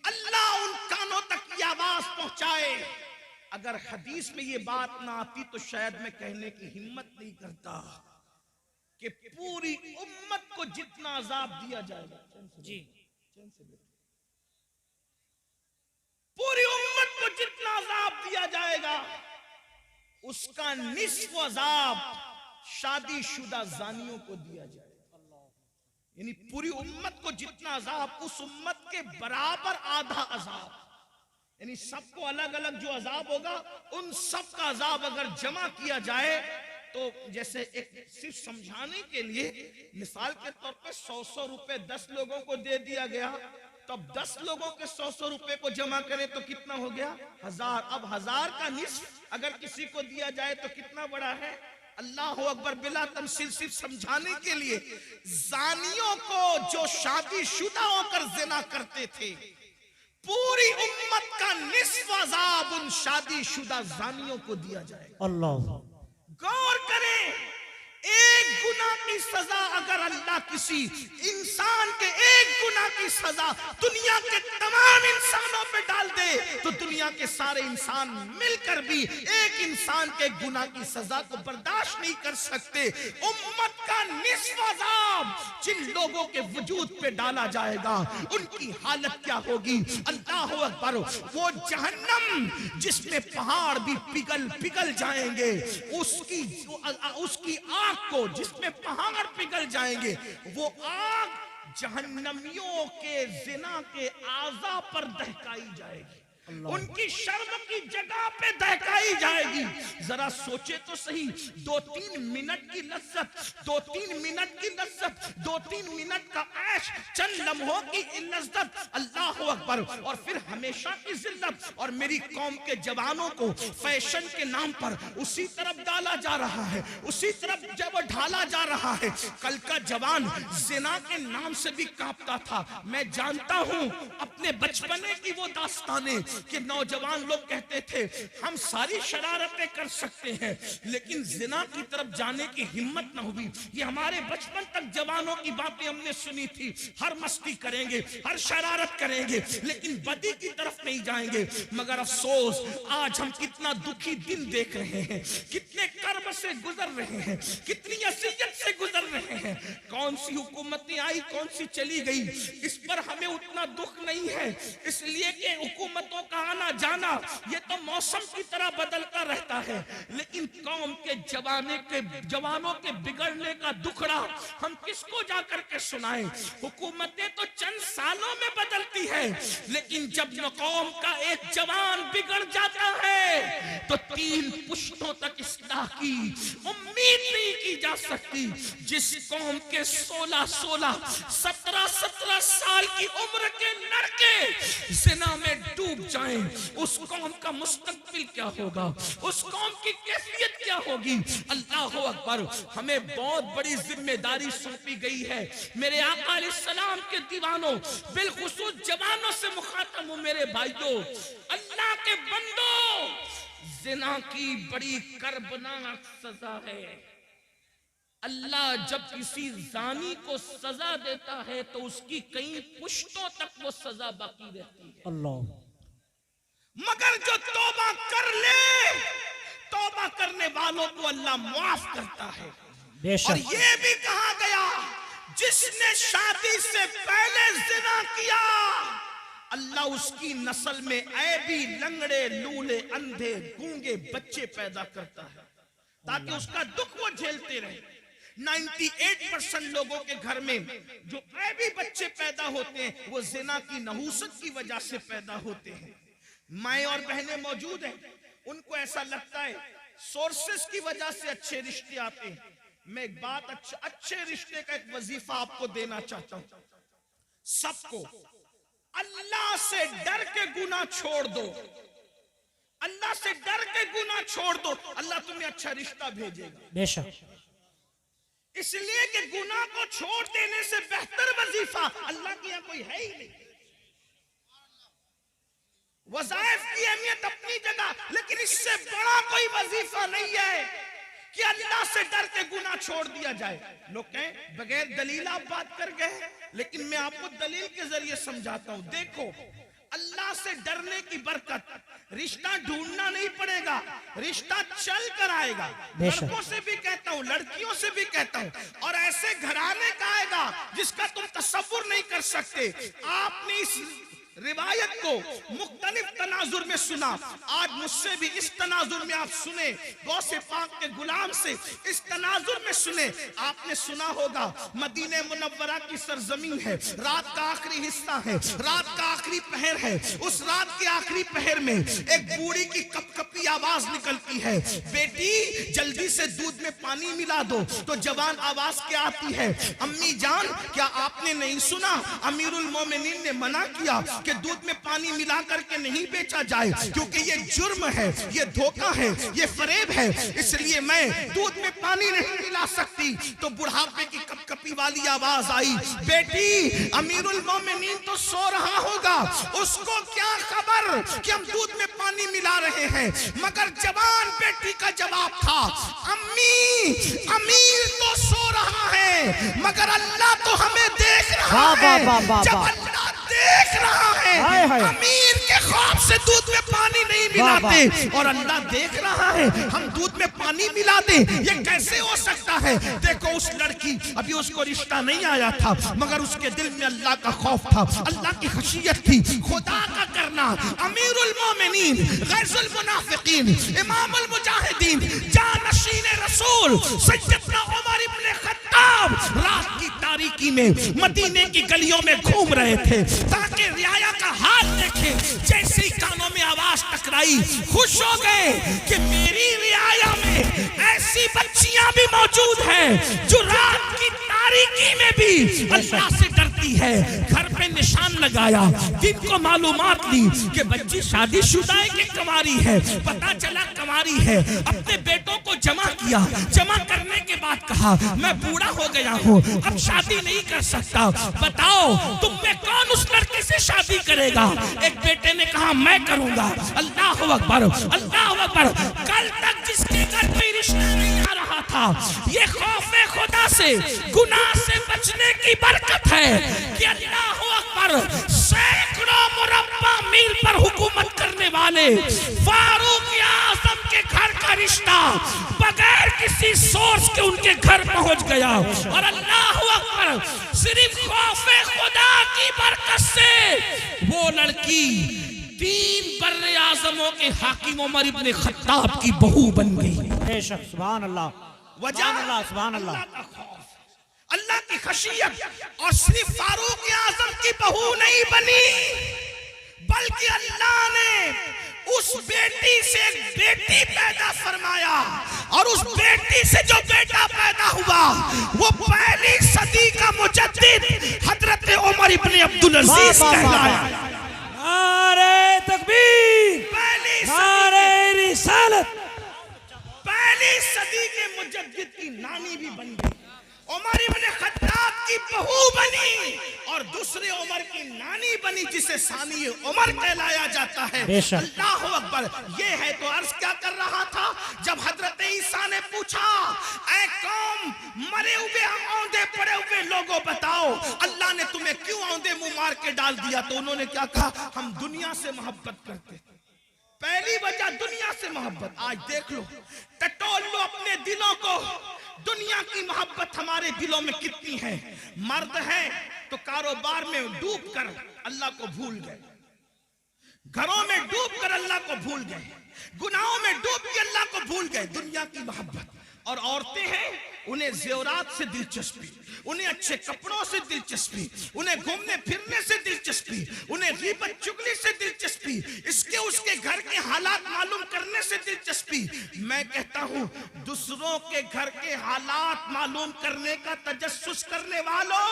अल्लाह उन कानों तक ये आवाज पहुंचाए। अगर हदीस में ये बात ना आती तो शायद मैं कहने की हिम्मत नहीं करता कि पूरी उम्मत को जितना अजाब दिया जाएगा जी, पूरी उम्मत को जितना अजाब दिया जाएगा, उसका निस्फ अजाब शादीशुदा जानियों को दिया जाएगा। यानी पूरी उम्मत को जितना अजाब, उस उम्मत के बराबर आधा अजाब। यानी सबको अलग अलग जो अजाब होगा, उन सब का अजाब अगर जमा किया जाए तो जैसे एक सिर्फ समझाने के लिए मिसाल के तौर पे 100 रुपए 10 लोगों को दे दिया गया, तो अब 10 लोगों के 100 रुपए को जमा करें तो कितना हो गया? 1000। अब 1000 का निस्फ अगर किसी को दिया जाए तो कितना बड़ा है? अल्लाह अकबर। बिला तमसील सिर्फ समझाने के लिए, जानियों को जो शादीशुदा होकर जिना करते थे, पूरी उम्मत का निस्फ अजाब उन शादीशुदा जानियों को दिया जाए। अल्लाह। गौर करें, एक गुनाह की सजा अगर अल्लाह किसी इंसान के एक गुनाह की सजा दुनिया के तमाम इंसानों पे डाल दे दे तो दुनिया के सारे इंसान मिलकर भी एक इंसान के गुनाह की सजा को बर्दाश्त नहीं कर सकते। उम्मत का निस्फ अज़ाब जिन लोगों के वजूद पे डाला जाएगा उनकी हालत क्या होगी। अल्लाह अकबर। वो जहन्नम जिसमें पहाड़ भी पिघल जाएंगे, उसकी आग को जिसमें पहाड़ पिघल जाएंगे, वो आग जहन्नमियों के जिना के आज़ा पर दहकाई जाएगी, उनकी शर्म की जगह पे दहकाई जाएगी। जरा सोचे तो सही, 2-3 मिनट की लज्जत, 2-3 मिनट की लज्जत, 2-3 मिनट का ऐश, चंद लम्हों की लज्जत, अल्लाह अकबर, और फिर हमेशा की जिल्लत। और मेरी कौम के जवानों को फैशन के नाम पर उसी तरफ डाला जा रहा है, उसी तरफ जब ढाला जा रहा है। कल का जवान जिना के नाम से भी कांपता था। मैं जानता हूं अपने बचपने की वो दास्तानें कि नौजवान लोग कहते थे हम सारी शरारतें कर सकते हैं, लेकिन जिना की तरफ जाने की हिम्मत न हुई। ये हमारे बचपन तक जवानों की बातें हमने सुनी थी, हर मस्ती करेंगे, हर शरारत करेंगे, लेकिन बदी की तरफ नहीं जाएंगे। मगर अफसोस आज हम कितना दुखी दिन देख रहे हैं, कितने कर्ब से गुजर रहे हैं, कितनी असियत से गुजर रहे हैं। कौन सी हुकूमतें आई, कौन सी चली गई, इस पर हमें उतना दुख नहीं है, इसलिए कि हुकूमतों का आना जाना ये तो मौसम की तरह बदलता रहता है। लेकिन कौम के जवानों के बिगड़ने का दुखड़ा हम किसको जाकर के सुनाएं। हुकूमतें तो चंद सालों में बदलती है, लेकिन जब कौम का एक जवान बिगड़ जाता है तो 3 पुश्तों तक इस्लाह की उम्मीद नहीं की जा सकती। जिस कौम के 16-16, 17-17 साल की उम्र के लड़के जिना में डूब जाएं, उस कौम का मुस्तकबिल क्या होगा, उस कौम की कैफियत क्या होगी। अल्लाह अकबर। हमें बहुत बड़ी जिम्मेदारी सौंपी गई है। मेरे आका अलैहिस्सलाम के दीवानों, बिलखुसूस जवानों से मुखातब हूं मेरे भाइयों, अल्लाह के बंदो, जिना की बड़ी कर्बनाक सजा है। अल्लाह जब किसी जानी को सजा देता है तो उसकी कई पुश्तों तक वो सजा बाकी रहती है। अल्लाह। मगर जो तौबा कर ले, तौबा करने वालों को अल्लाह माफ करता है। और ये भी कहा गया जिसने शादी से पहले जिना किया, अल्लाह उसकी नस्ल में ऐबी, लंगड़े, लूले, अंधे, गूंगे बच्चे पैदा करता है ताकि उसका दुख वो झेलते रहे। 98% लोगों के घर में जो ऐबी बच्चे पैदा होते हैं वो जिना की नहूसत की वजह से पैदा होते हैं। माएं और बहनें मौजूद हैं, उनको ऐसा लगता है सोर्सेस की वजह से अच्छे रिश्ते आते हैं। मैं एक बात अच्छे रिश्ते का एक वजीफा आपको देना चाहता हूं। सबको अल्लाह से डर के गुनाह छोड़ दो, अल्लाह से डर के गुनाह छोड़ दो, अल्लाह तुम्हें अच्छा रिश्ता भेजेगा। बेशक। इसलिए कि गुनाह को छोड़ देने से बेहतर वजीफा अल्लाह के यहां कोई है ही नहीं। वज़ाइफ की अहमियत अपनी जगह, लेकिन इससे बड़ा कोई वजीफा नहीं है कि अल्लाह से डर के गुनाह छोड़ दिया जाए। लोग कहें बगैर दलील आप बात कर गए, लेकिन मैं आपको दलील के जरिए समझाता हूं। देखो, अल्लाह से डरने की बरकत, रिश्ता ढूंढना नहीं पड़ेगा, रिश्ता चल कर आएगा। लड़कों से भी कहता हूं, लड़कियों से भी कहता हूं, और ऐसे घराने का आएगा जिसका तुम तसव्वुर नहीं कर सकते। आपने इस रिवायत को मुख्तलिफ तनाजुर में सुना, आज मुझसे भी इस तनाजुर में आप सुने, गौसे पाक के गुलाम से इस तनाजुर में सुने। आपने सुना होगा मदीने मुनव्वरा की सरजमीन है, रात का आखिरी हिस्सा है, रात का आखिरी पहर है। उस रात के आखिरी पहर में एक बूढ़ी की कपकपी आवाज निकलती है, बेटी जल्दी से दूध में पानी मिला दो। तो जवान आवाज क्या आती है, अम्मी जान क्या आपने नहीं सुना, अमीरुल मोमिनीन ने मना किया कि दूध में पानी मिला करके नहीं बेचा जाए, क्योंकि ये जुर्म है, ये धोखा है, ये फरेब है, इसलिए मैं दूध में पानी नहीं मिला सकती। तो बुढ़ापे की कपकपी वाली आवाज आई, बेटी अमीरुल मोमिनीन तो सो रहा होगा, उसको क्या खबर कि हम दूध में पानी मिला रहे हैं। मगर जवान बेटी का जवाब था, अम्मी अमीर तो सो रहा है मगर अल्लाह तो हमें देख रहा है। जब अल्लाह देख रहा है, अमीर के खौफ से दूध में पानी नहीं मिलाते, और अल्लाह देख रहा है हम दूध में पानी मिला दे, ये कैसे हो सकता है? देखो उस लड़की, अभी उसको रिश्ता नहीं आया था, मगर उसके दिल में अल्लाह का खौफ था, अल्लाह की खशियत थी, खुदा का करना। अमीरुल मोमिनीन, गैजुल मुनाफिकीन, इमामुल मुजाहिदीन, जानशीन रसूल सैयदना उमर इब्न खत्ताब रात की तारीकी में मदीने की गलियों में घूम रहे थे ताकि रियाया का हाल देखे। जैसे ही कानों में आवाज टकराई, खुश हो गए कि मेरी रियाया में ऐसी बच्चियां भी मौजूद हैं जो रात की तारीकी में भी अल्लाह से डरती है। घर पे निशान लगाया, दिन को मालूमात ली कि बच्ची शादीशुदा है कि कंवारी है। पता चला कंवारी है। अपने बेटों को जमा किया, जमा करने के बाद कहा मैं बूढ़ा हो गया हूँ, अब शादी नहीं कर सकता, बताओ तुम में कौन उस लड़के से शादी करेगा? एक बेटे ने कहा मैं करूंगा। अल्लाह अकबर, अल्लाह अकबर। कल तक जिसके घर में रिश्ता नहीं आ रहा था, ये खौफे खुदा से, गुनाह से बचने की बरकत है कि अल्लाह अकबर सैकड़ों मुरब्बा मील पर हुकूमत करने वाले फारूक आजम के घर का रिश्ता बगैर किसी सोर्स के उनके घर पहुंच गया। और अल्लाह अकबर, सिर्फ खौफे खुदा की बरकत से वो लड़की 3 बर्रे आजमों के हाकिम उमर इब्न खत्ताब की बहू बन गई। बेशक, सुभान अल्लाह, वजह अल्लाह, सुभान अल्लाह, अल्लाह का खौफ, अल्लाह की खशियत। और सिर्फ फारूक आजम की बहू नहीं बनी, बल्कि अल्लाह ने उस बेटी से एक बेटी पैदा फरमाया, और उस बेटी से जो बेटा पैदा हुआ वो पहली सदी का मुजद्दिद हजरत उमर इब्न अब्दुल अजीज कहलाया। नारे तकबीर, नारे रिसालत। पहली सदी के मुजद्दिद की नानी भी बन गई, उमर इब्न खत्ताब की बहू बनी, और दूसरे उमर की नानी बनी जिसे सानी उमर कहलाया जाता है। अल्लाह अकबर। ये है तो अर्ज क्या कर रहा था, जब हजरत ईसा ने पूछा ऐ कौम मरे हुए औंधे पड़े हुए लोगों बताओ अल्लाह ने तुम्हें क्यों औंधे मुंह मार के डाल दिया, तो उन्होंने क्या कहा, हम दुनिया से मोहब्बत करते। पहली वजह दुनिया से मोहब्बत। आज देख लो, टटोल लो अपने दिलों को, दुनिया की मोहब्बत हमारे दिलों में कितनी है। मर्द है तो कारोबार में डूब कर अल्लाह को भूल गए, घरों में डूब कर अल्लाह को भूल गए, गुनाहों में डूब के अल्लाह को भूल गए, दुनिया की मोहब्बत। और औरतें हैं, उन्हें ज़ेवरात से दिलचस्पी, उन्हें अच्छे कपड़ों से दिलचस्पी, उन्हें घूमने फिरने से दिलचस्पी, उन्हें गीबत चुगली से दिलचस्पी, इसके उसके घर के हालात मालूम करने से दिलचस्पी। मैं कहता हूं, दूसरों के घर के हालात मालूम करने का तजस्सुस करने वालों,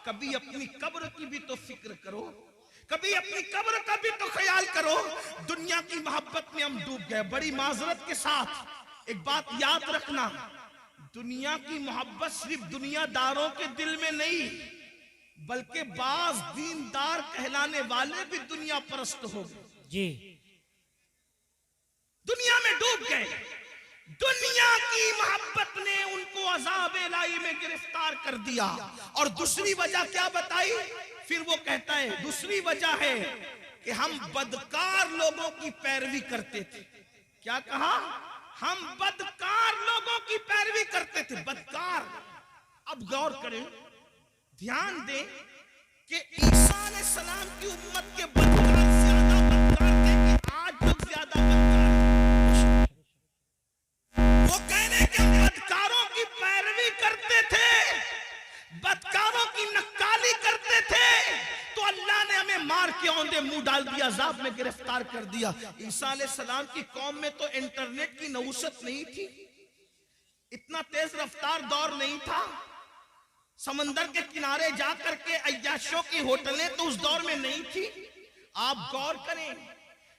कभी अपनी कब्र की भी तो फिक्र करो, कभी अपनी कब्र का भी तो ख्याल करो। दुनिया की मोहब्बत में हम डूब गए। बड़ी माजरत के साथ एक बात याद रखना, दुनिया की मोहब्बत सिर्फ दुनियादारों के दिल में नहीं, बल्कि बाज दीनदार कहलाने वाले भी दुनिया परस्त हो गए जी, दुनिया में डूब गए। दुनिया की मोहब्बत ने उनको अज़ाब इलाही में गिरफ्तार कर दिया। और दूसरी वजह क्या बताई, फिर वो कहता है दूसरी वजह है कि हम बदकार लोगों की पैरवी करते थे। क्या कहा, हम बदकार लोगों की पैरवी करते थे। बदकार, अब गौर करें, ध्यान दें कि ईसा अलैहिस्सलाम की उम्मत के बदकार ज्यादा बदकार थे कि आज लोग ज्यादा बदकार। वो कहने के बदकारों की पैरवी करते थे, बदकारों की नक्काली करते थे, तो अल्लाह ने हमें मार के औंधे मुंह डाल दिया, अज़ाब में गिरफ्तार कर दिया। ईसा अलैहिस्सलाम की कौम में तो इंटरनेट की नहुसत नहीं थी, इतना तेज रफ्तार दौर नहीं था, समंदर के किनारे जाकर के अय्याशों की होटलें तो उस दौर में नहीं थी। आप गौर करें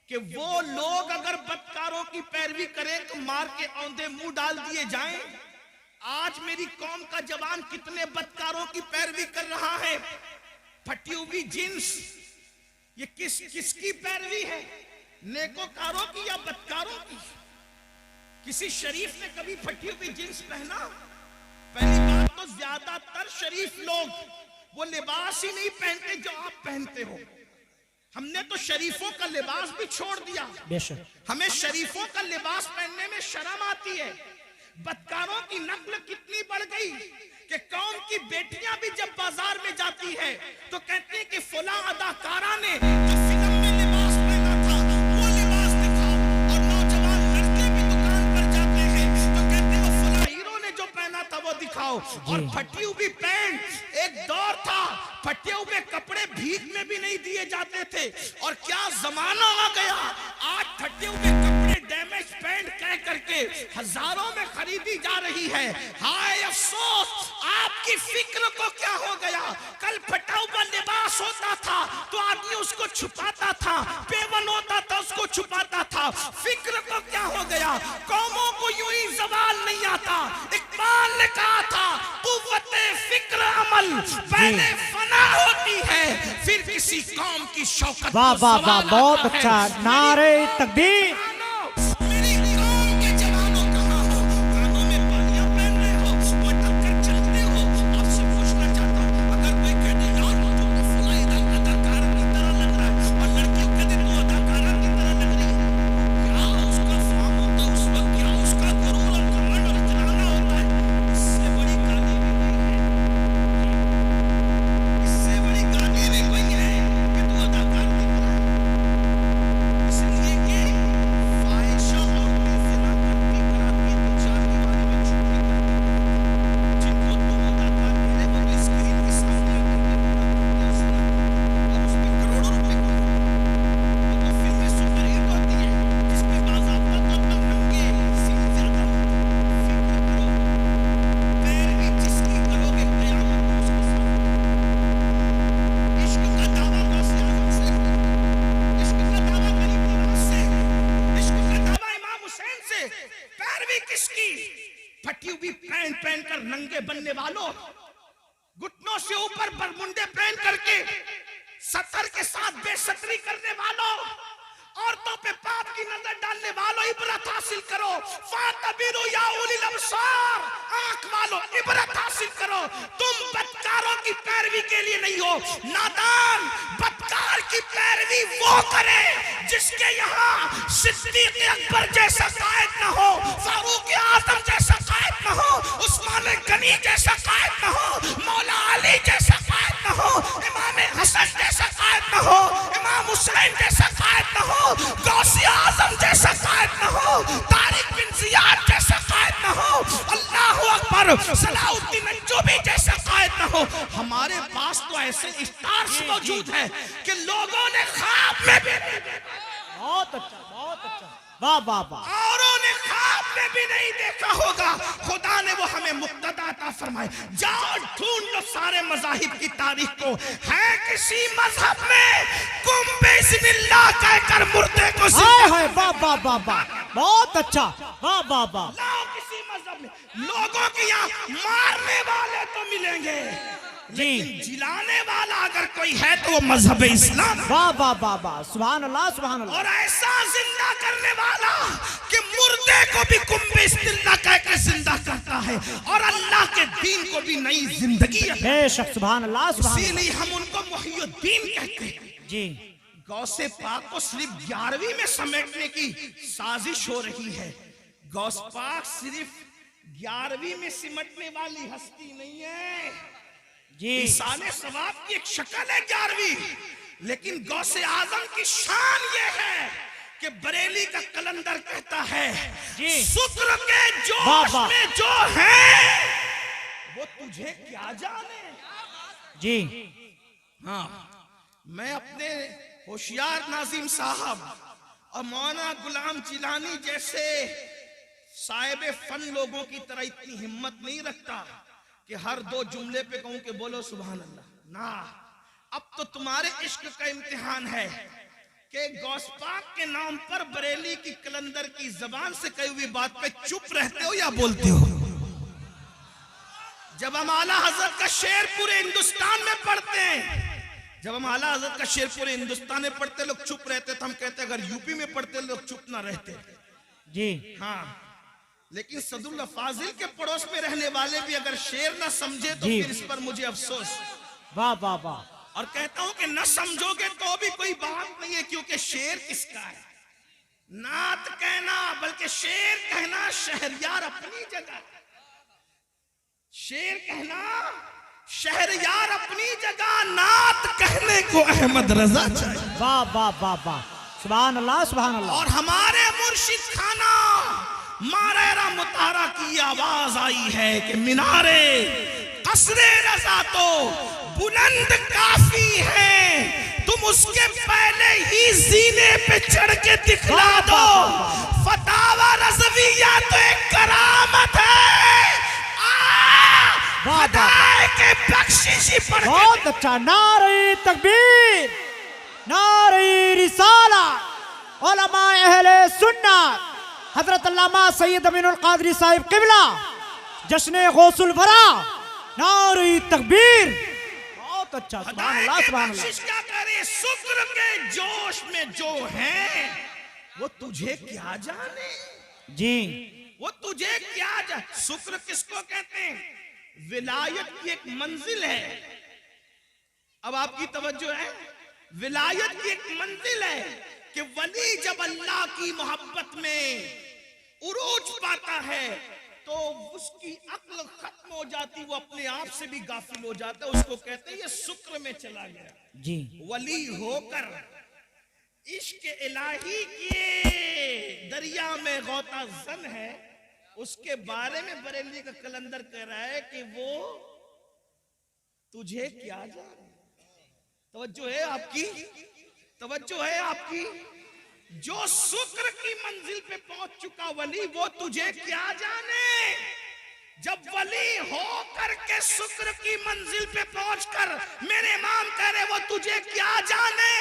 कि वो लोग अगर बदकारों की पैरवी करें तो मार के औंधे मुंह डाल दिए जाएं। आज मेरी कौम का जवान कितने बदकारों की पैरवी कर रहा है। फटी हुई जींस, ये किसकी पैरवी है, नेकोकारों की या बदकारों की? किसी शरीफ ने कभी फटी हुई जींस पहना? पहली बात तो ज्यादातर शरीफ लोग वो लिबास ही नहीं पहनते जो आप पहनते हो। हमने तो शरीफों का लिबास भी छोड़ दिया। बेशक हमें शरीफों का लिबास पहनने में शर्म आती है। बदकारों की नस्ल कितनी बढ़ गई कि कौम की बेटियां भी जब बाजार में जाती है तो कहती है कि फला अदाकारा ने जो फिल्म में लिबास पहना था वो लिबास दिखाओ। और नौजवान लड़के भी दुकान पर जाते हैं तो कहते हैं वो फला हीरो ने जो पहना था वो दिखाओ। और फटी हुई पैंट, एक दौर था फटे हुए कपड़े भीख में भी नहीं दिए जाते थे और क्या जमाना आ गया। आज फटे हुए कपड़े डैमेज पैंट कह करके हजारों में खरीदी जा रही है। हाय अफसोस, आपकी फिक्र को क्या हो गया। कल फटा हुआ लिबास होता था तो आदमी उसको छुपाता था, पेवन होता था उसको छुपाता था। फिक्र को क्या हो गया। कौमों को यूं ही जवाल नहीं आता। इकबाल ने कहा था कुव्वते फिक्र अमल पहले फना होती है फिर किसी कौम की शौकत। वाह वाह वाह, बहुत अच्छा। नारे तकबीर। मेरी कौम के जवानों कहाँ हो। कानों में बालियां पहन रहे हो, मटक कर चलते हो। आपसे पूछना चाहता हूँ, अगर कोई कहते यार वो तो फलां अदाकारा की तरह लग रहा है और लड़कियों कहते तू अदाकारा की तरह लग रही है, क्या उसका फार्म होता है उस वक्त, क्या उसका गुरूर और घमंड और इतराना होता है। इससे बड़ी गाली भी नहीं है, इससे बड़ी गाली भी कोई है कि तू अदाकार की तरह। इसलिए कि फाहिशा औरतें ज़िना करती कराती तो चार दीवारी में छुपी करती। जिनको तुम अदाकार कह रहे हो वो स्क्रीन के सामने आकर के पूरा करते हैं ज़िना और उस पे करोड़ों रुपए कमाते। वो तो फिल्में सुपरहिट होती हैं जिसमें बाज़ाब्ता तौर पर नंगे सीन ज्यादा होते हैं। फिक्र करो, पैरवी जिसकी करोगे क़यामत में उसके साथ। इश्क का दावा गौसे आज़म से, इश्क का दावा गरीब नवाज से, इश्क का दावा इमाम हुसैन से। पैरवी किसकी। फटी हुई पैंट पहनकर नंगे बनने वालों, घुटनों से ऊपर बरमुंडे पहन करके सतर के साथ बेसतरी करने वालों, औरतों पे पाप की नजर डालने वालों, इबरत हासिल करो। फातबिरू या उलिल अबसार, आंख वालों इबरत हासिल करो। तुम बदकारों की पैरवी के लिए नहीं हो। नादान बदकार की पैरवी वो करे जिसके यहाँ सिद्दीक अकबर जैसा कायद न हो, फारूक आजम जैसा कायद न हो, उस्मान गनी जैसा कायद न हो, मौला अली जैसा कायद न हो, इमाम हसन जैसा कायद न हो, इमाम हुसैन जैसा कायद न हो, गौसे आजम जैसा कायद न हो, तारिक बिन जियाद जैसा कायद न हो, अल्लाहु अकबर सलाउद्दीन अय्यूबी जैसा कायद न हो। हमारे पास तो ऐसे स्टार्स मौजूद हैं कि लोगों ने ख्वाब में भी बहुत अच्छा, बहुत अच्छा। वाह वाह वाह। औरों ने ख्वाब में भी नहीं देखा होगा। खुदा ने वो हमें मुक्तदा अता फरमाए। जाओ ढूंढ लो सारे मज़ाहिब की तारीख को, है किसी मजहब में कुम बिस्मिल्लाह कहकर मुर्दे को हाय हाय, वाह वाह वाह वाह, बहुत अच्छा। वाह वाह वाह। लाओ किसी मजहब में। लोगों के यहाँ मारने वाले तो मिलेंगे लेकिन जिलाने वाला अगर कोई है तो वो मजहब इस्लाम। वाह वाह वाह वाह, सुभान अल्लाह सुभान अल्लाह। और ऐसा जिंदा करने वाला कि मुर्दे को भी कुंभे इस्तिल्लाह कह के जिंदा करता है और अल्लाह के दीन को भी नई जिंदगी है। बेशक, सुभान अल्लाह सुभान अल्लाह। इसीलिए हम उनको मुहियुद्दीन कहते हैं जी। गौसे पाक को सिर्फ 11वीं में समेटने की साजिश हो रही है। गौस पाक सिर्फ 11वीं में सिमटने वाली हस्ती नहीं है जी। इंसाने सवाब की एक शक्ल है 11वीं, लेकिन गौसे आजम की शान ये है कि बरेली का कलंदर कहता है जी। शुक्र के वाह जोश वाह। में जो है वो तुझे क्या जाने। जी हाँ, मैं अपने होशियार नाजिम साहब और मौलाना गुलाम जिलानी जैसे साहिब फन लोगों की तरह इतनी हिम्मत नहीं रखता कि हर दो जुमले पे कहूं कि बोलो सुभान अल्लाह ना। अब तो तुम्हारे इश्क का इम्तिहान है कि गौस पाक के नाम पर बरेली की कलंदर की जबान से कही हुई बात पे चुप रहते हो या बोलते हो। जब हम आला हजरत का शेर पूरे हिंदुस्तान में पढ़ते हैं, जब हम आला हजरत का शेर पूरे हिंदुस्तान में पढ़ते लोग चुप रहते तो हम कहते अगर यूपी में पढ़ते लोग चुप ना रहते। जी हाँ, लेकिन सदुल्ला फाजिल के पड़ोस में रहने वाले भी अगर शेर ना समझे तो जी। फिर इस पर मुझे अफसोस। वाह वाह वाह। और कहता हूं कि न समझोगे तो भी कोई बात नहीं है, क्योंकि शेर किसका है? नात कहना बल्कि शेर कहना शहरयार अपनी जगह, शेर कहना शहरयार अपनी जगह, नात कहने को अहमद रजा चाहिए। वाह वाह वाह वाह, सुभान अल्लाह सुभान अल्लाह। और हमारे मुर्शिद खाना मारेरा मुतारा की आवाज आई है कि मीनारे कसरे रजा तो बुलंद काफी है, तुम उसके पहले ही जीने पे चढ़ के दिखला दो। फतावा रज़विया तो एक करामत है, खुदा के बख्शिशी पढ़ के। बहुत अच्छा, नारे तकबीर, नारे रिसाला, उलमा अहले सुन्नत, हजरत अल्लामा सैयद अमीनुल कादरी साहिब किबला, जश्न गौसुल वरा, नारे तकबीर। बहुत अच्छा, सुभान अल्लाह सुभान अल्लाह। क्या करे, शुक्र के जोश में जो है वो तुझे क्या जाने जी, वो तुझे क्या जाने। शुक्र किसको कहते हैं? विलायत की एक मंजिल है। अब आपकी तवज्जो है, विलायत की एक मंजिल है कि वली जब अल्लाह की मोहब्बत में उरूज पाता है तो उसकी अक्ल खत्म हो जाती, वो अपने आप से भी गाफिल हो जाता है। उसको कहते हैं ये शुक्र में चला गया जी। वली होकर इश्क इलाही के दरिया में गौता जन है, उसके बारे में बरेली का कलंदर कह रहा है कि वो तुझे क्या जाने। तवज्जो है आपकी, तवज्जो है आपकी। जो शुक्र की मंजिल पे पहुंच चुका वली, वो तुझे क्या जाने। जब वली हो करके शुक्र की मंजिल पे पहुंचकर मेरे इमाम कह रहे वो तुझे क्या जाने,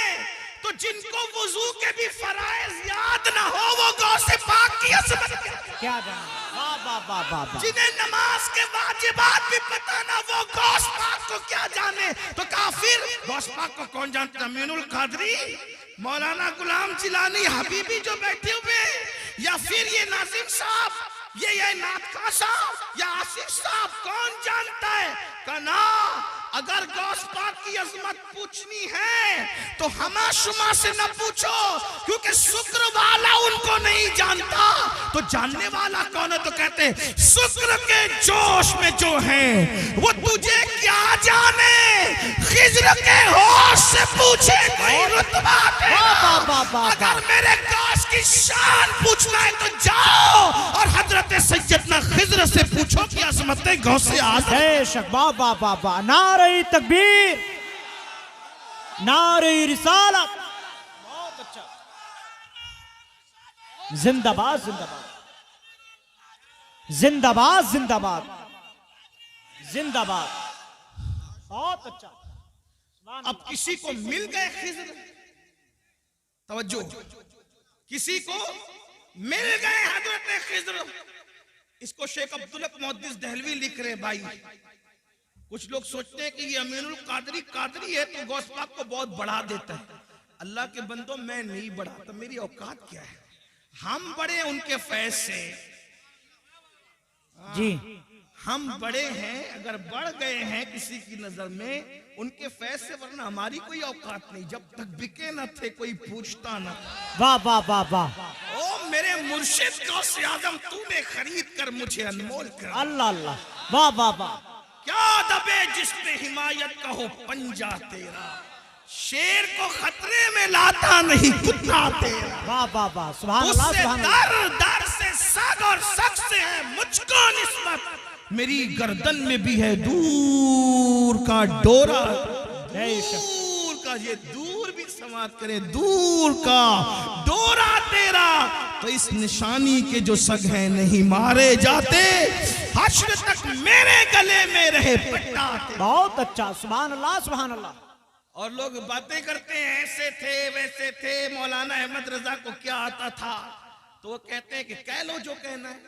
तो जिनको वुजू के भी फराइज याद ना हो वो गौसे पाक की अज़मत क्या जाने। वाह वाह वाह वाह वाह। जिन्हें नमाज के वाजिबात भी पता ना वो गौस पाक को क्या जाने। तो काफिर गौस पाक को कौन जानता? अमीनुल कादरी, मौलाना गुलाम जिलानी, हबीबी जो बैठे हुए, या फिर ये नाजिम साहब, ये नाथका साहब या आसिफ साहब, कौन जानता है? कना अगर गौस पाक की अजमत पूछनी है तो हमा शुमा से न पूछो, क्योंकि शुक्र वाला उनको नहीं जानता। तो जानने वाला कौन है? तो कहते हैं शुक्र के जोश में जो है वो तुझे क्या जाने। खिज्र के होश से पूछे कोई रुतबा तेरा। अगर मेरे गौस की शान पूछना है तो जाओ और हजरत सैयदना खिज्र से पूछो कि अजमत गौसे आज़म। बेशक, वाह वाह वाह वाह, नारे तकबीर, नारे रिसालत। बहुत अच्छा, जिंदाबाद जिंदाबाद जिंदाबाद जिंदाबाद जिंदाबाद। बहुत अच्छा। अब किसी को मिल गए खिज्र, तवज्जो, किसी को मिल गए हजरत खिज्र। इसको शेख अब्दुल हक मुहद्दिस दहलवी लिख रहे भाई। कुछ लोग सोचते हैं कि ये अमीनुल कादरी कादरी है तो गौस पाक को बहुत बढ़ा देता है। अल्लाह के बंदो, मैं नहीं बढ़ाता, मेरी औकात क्या है? हम बड़े उनके फैज से जी, हम बड़े हैं, अगर बढ़ गए हैं किसी की नजर में उनके फैज से, वरना हमारी कोई औकात नहीं। जब तक बिके न थे कोई पूछता न था। वाह वाह वाह वाह। ओ मेरे मुर्शिद गौसे आज़म, तूने खरीद कर मुझे अनमोल कर। अल्लाह अल्लाह, वाह वाह वाह। क्या दबे जिसने हिमायत का हो पंजा तेरा, शेर को खतरे में लाता नहीं कुत्ता तेरा। वाह वाह वाह, सुभान अल्लाह उससे सुभान अल्लाह। दर दर से सग और सग से है मुझको निस्बत, मेरी गर्दन में भी है दूर का डोरा। दूर का, ये दूर भी समाप्त करे, दूर का डोरा तेरा। तो इस निशानी के जो सग हैं नहीं मारे जाते, हश्र तक मेरे गले में रहे पट्टा तेरा। बहुत अच्छा, सुभान अल्लाह सुभान अल्लाह। और लोग बातें करते हैं ऐसे थे वैसे थे, मौलाना अहमद रजा को क्या आता था, तो वो कहते हैं कि कह लो जो कहना है,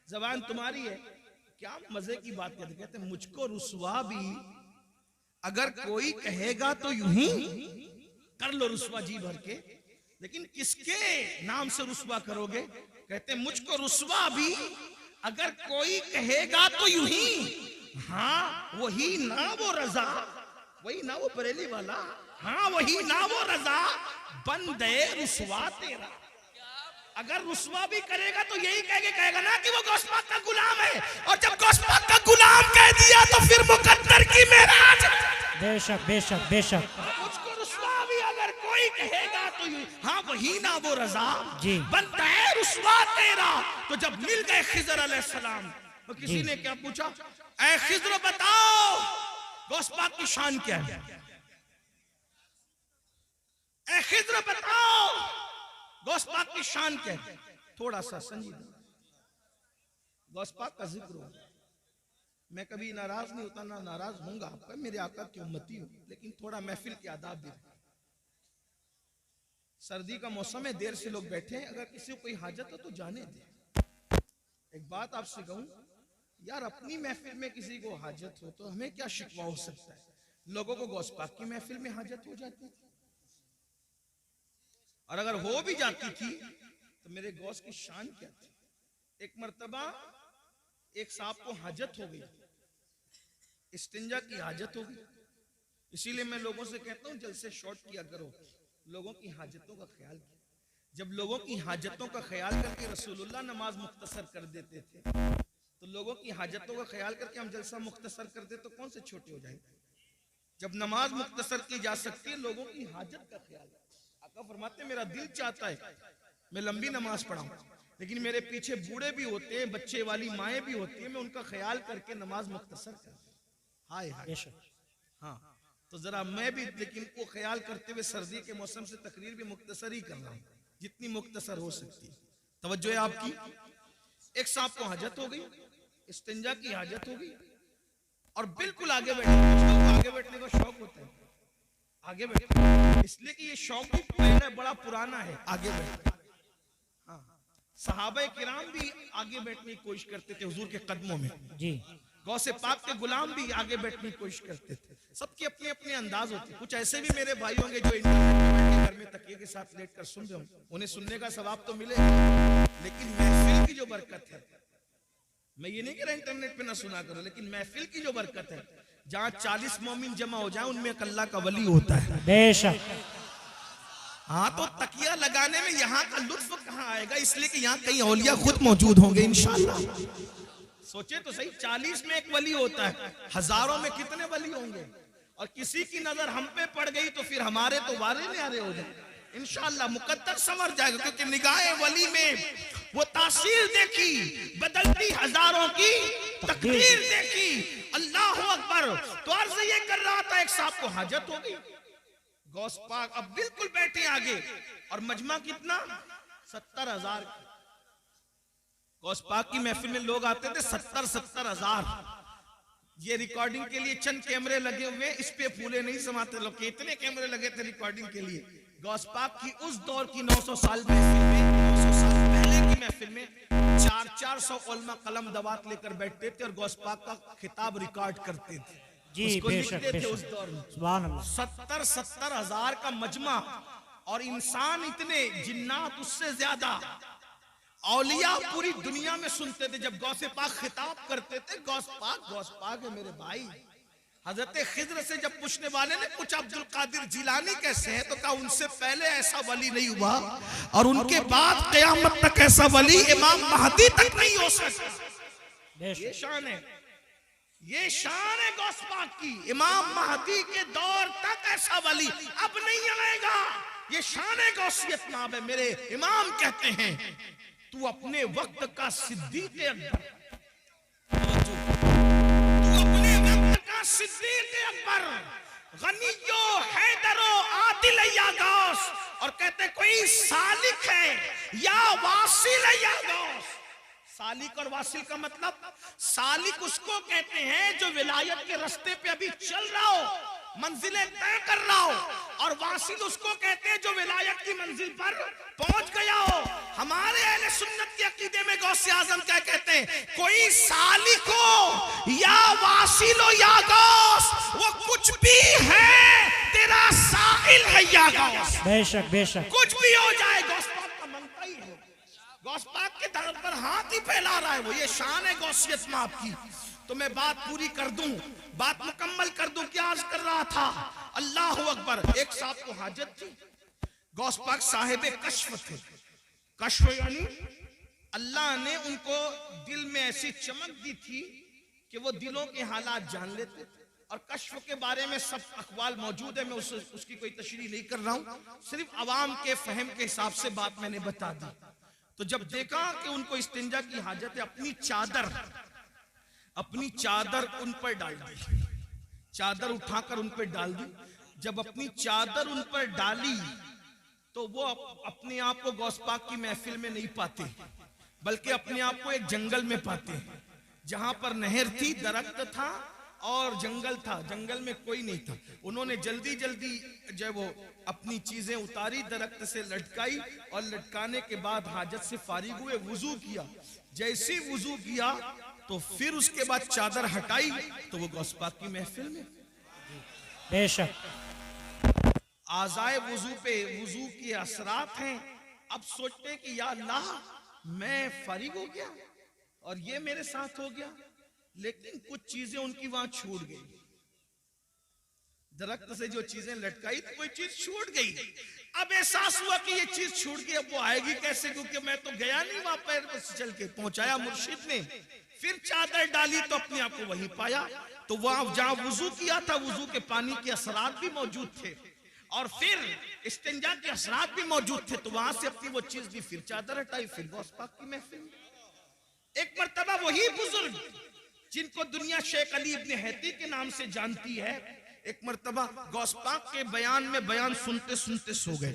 जबान तुम्हारी है। क्या मजे की बात कहते हैं मुझको रुसवा भी अगर कोई कहेगा तो यूं ही कर लो रुसवा जी भर के, लेकिन किसके नाम से रुसवा करोगे? कहते हैं मुझको रुसवा भी अगर कोई कहेगा तो यूं ही, हाँ वही ना वो रजा वही ना वो बरेली वाला, हाँ वही ना वो रजा, बंदे रुसवा तेरा। अगर रुसवा भी करेगा तो यही कहेगा ना कि वो गौस पाक का गुलाम है, और जब गौस पाक का गुलाम कह दिया तो फिर मुकद्दर की मेराज। बेशक बेशक बेशक। उसको रुसवा भी अगर कोई कहेगा तो हाँ वही ना वो रजा, जी। बनता है रुसवा तेरा। तो जब मिल गए खिजर अलैहिस्सलाम, तो किसी ने क्या पूछा, ऐ खिजर बताओ गौस पाक की शान क्या है, ऐ खिजर बताओ गौस पाक की शान क्या है। थोड़ा सा संजीदा गौस पाक का जिक्र हो, मैं कभी नाराज नहीं होता, ना नाराज होऊंगा, आपका मेरे आका की उम्मती हूं, लेकिन थोड़ा महफिल के आदाब भी। सर्दी का मौसम है, देर से लोग बैठे हैं, अगर किसी को कोई हाजत हो तो जाने दे। एक बात आपसे कहूं यार, अपनी महफिल में किसी को हाजत हो तो हमें क्या शिकवा हो सकता है, लोगों को गौस पाक की महफिल में हाजत हो जाती थी, और अगर हो भी जाती थी तो मेरे गौस की शान क्या थी। एक मर्तबा एक साहब को हाजत हो गई, इस्तिंजा की हाजत हो गई, इसीलिए मैं लोगों से कहता हूं जलसे शॉर्ट किया करो, लोगों की हाजतों का ख्याल किया। जब लोगों की हाजतों का ख्याल करके रसूलुल्लाह नमाज मुख्तसर कर देते थे, तो लोगों की हाजतों का ख्याल करके हम जलसा मुख्तसर कर दे तो कौन से छोटे हो जाएंगे। जब नमाज मुख्तसर की जा सकती है, लोगों की हाजत का ख्याल। आका फरमाते मेरा दिल चाहता है मैं लंबी नमाज पढ़ाऊं, लेकिन मेरे पीछे बूढ़े भी होते हैं, बच्चे वाली माएँ भी होती है, मैं उनका ख्याल करके नमाज मुख्तसर कर। हाय हाय, हाँ तो जरा मैं भी लेकिन को ख्याल करते हुए सर्दी के मौसम से तकरीर भी मुख्तसर ही कर रहा हूँ, जितनी मुख्तसर हो सकती। तवज्जो है आपकी। एक सांप को हाजत हो गई, इस्तिंजा की हाजत हो गई, और बिल्कुल आगे बैठे। आगे बैठने का शौक होता है, आगे बैठे इसलिए कि ये शौक भी पहले बड़ा पुराना है, आगे बैठे। हाँ, सहाबा किराम भी आगे बैठने की कोशिश करते थे हुजूर के कदमों में जी। गौसे पाक के गुलाम भी आगे बैठने की कोशिश करते थे। सबके अपने अपने अंदाज होते। कुछ ऐसे भी मेरे भाई होंगे जो इंटरनेट घर में तकिए के साथ लेट कर सुन रहे हो, उन्हें सुनने का सवाब तो मिलेगा, लेकिन महफिल की जो बरकत है, मैं ये नहीं कह रहा इंटरनेट पे ना सुना करो, लेकिन महफिल की जो बरकत है, जहाँ 40 मोमिन जमा हो जाए उनमें एक अल्लाह का वली होता है। बेशक। हाँ तो तकिया लगाने में यहाँ का लुत्फ कहाँ आएगा, इसलिए कि यहाँ कई औलिया खुद मौजूद होंगे इंशाअल्लाह। सोचे तो सही, 40 में एक वली होता है, हजारों में कितने वली होंगे, और किसी की नजर हम पे पड़ गई तो फिर हमारे तो वारे न्यारे हो जाए इंशाअल्लाह, मुकद्दर संवर जाएगा, क्योंकि निगाहे वली में वो तासीर देखी, बदलती हजारों की तकदीर देखी। अल्लाह अकबर। तो अर्ज ये कर रहा था, एक साहब को हाजत हो गई, गौस पाक अब बिल्कुल बैठे आगे, और मजमा कितना 70,000। गौस पाक की महफिल में लोग आते थे 70,000। ये रिकॉर्डिंग के लिए चंद कैमरे लगे हुए, इस पे फूले नहीं समाते लोग, कितने कैमरे लगे थे रिकॉर्डिंग के लिए। गौस पाक की उस दौर की 900 साल पहले की महफिल में 400 उलमा कलम दवात लेकर बैठते थे और गौस पाक का खिताब रिकॉर्ड करते थे जी। उसको बेशक लिखते थे बेशक। उस दौर में। सुभान अल्लाह। 70,000 का मजमा, और इंसान इतने, जिन्नात उससे ज्यादा, औलिया पूरी दुनिया में सुनते थे जब गौसे पाक खिताब करते थे। गौस पाक है मेरे भाई। हजरत खिज्र से जब पूछने वाले ने पूछा अब्दुल कादिर जिलानी कैसे है, तो कहा उनसे पहले ऐसा वली नहीं हुआ और उनके बाद क़यामत तक ऐसा वली इमाम महदी तक नहीं हो सकता। ये शान है, ये शान है गौस पाक की। इमाम महदी के दौर तक ऐसा वली अब नहीं आएगा। ये शान है गौसियत नाब है। मेरे इमाम कहते हैं, तू अपने वक्त का सिद्दीक़ अकबर, सिद्दीक़ अकबर, गनियो हैदरो आदिल या गौस। और कहते कोई सालिक है या वासिल या गौस। सालिक और वासिल का मतलब, सालिक उसको कहते हैं जो विलायत के रास्ते पे अभी चल रहा हो, मंजिलें तय कर रहा हो, और वासिल उसको कहते हैं जो विलायत की मंजिल पर पहुंच गया हो। हमारे अहले सुन्नत के अकीदे में गौसे आजम क्या कहते हैं, कोई सालिक हो या वासिल हो या गौस, वो कुछ भी है, तेरा साहिल है या गौस। बेशक बेशक। कुछ भी हो जाए, गौस पाक का मंगता ही है। गौस पाक के दर पर हाथ ही फैला रहा है वो। ये शान है गौसियत में आपकी। तो मैं बात पूरी कर दूं, बात मुकम्मल कर दूं। क्या अर्ज कर रहा था? अल्लाह अकबर। एक साहब को हाजत थी, गौस पाक साहिब कश्फ थे। कश्फ यानी अल्लाह ने उनको दिल में ऐसी चमक दी थी कि वो दिलों के हालात जान लेते थे। और कश्फ के बारे में सब अखबार मौजूद है, मैं उसकी कोई तशरीह नहीं कर रहा हूं, सिर्फ अवाम के फहम के हिसाब से बात मैंने बता दी। तो जब देखा कि उनको इस्तिंजा की हाजत है, अपनी चादर उन पर डाल दी, चादर उठाकर उन पर डाल दी। जब अपनी चादर उन पर डाली तो वो अपने आप को गौस पाक की महफिल में नहीं पाते, बल्कि अपने आप को एक जंगल में पाते हैं, जहां पर नहर थी, दरख्त था और जंगल था, जंगल में कोई नहीं था। उन्होंने जल्दी जल्दी जब वो अपनी चीजें उतारी, दरख्त से लटकाई और लटकाने के बाद हाजत से फारिग हुए, वुजू किया। जैसे वुजू किया तो फिर उसके बाद चादर हटाई तो वो गौस पाक की महफिल में। बेशक आज़ाए वुजू पे वुजू के असरात हैं। अब सोचते कि या अल्लाह, मैं फारिग हो गया और ये मेरे साथ हो गया, लेकिन कुछ चीजें उनकी वहां छूट गई। दरख्त से जो चीजें लटकाई तो कोई चीज छूट गई। अब एहसास हुआ कि ये चीज छूट गई, अब वो आएगी कैसे, क्योंकि मैं तो गया नहीं वहां पैर पर चल के। पहुंचाया मुर्शिद ने, फिर चादर डाली तो अपने आप को वहीं पाया। तो वहां जहां वुजू किया था, वुजू के पानी के असरात भी मौजूद थे और फिर इस्तिंजा के असरात भी मौजूद थे। तो वहां से अपनी वो चीज दी, फिर चादर हटाई, फिर गौस पाक की महफिल। एक मर्तबा वही बुजुर्ग जिनको दुनिया शेख अली इब्ने हैती के नाम से जानती है, एक मर्तबा गौस पाक के बयान में बयान सुनते सुनते सो गए।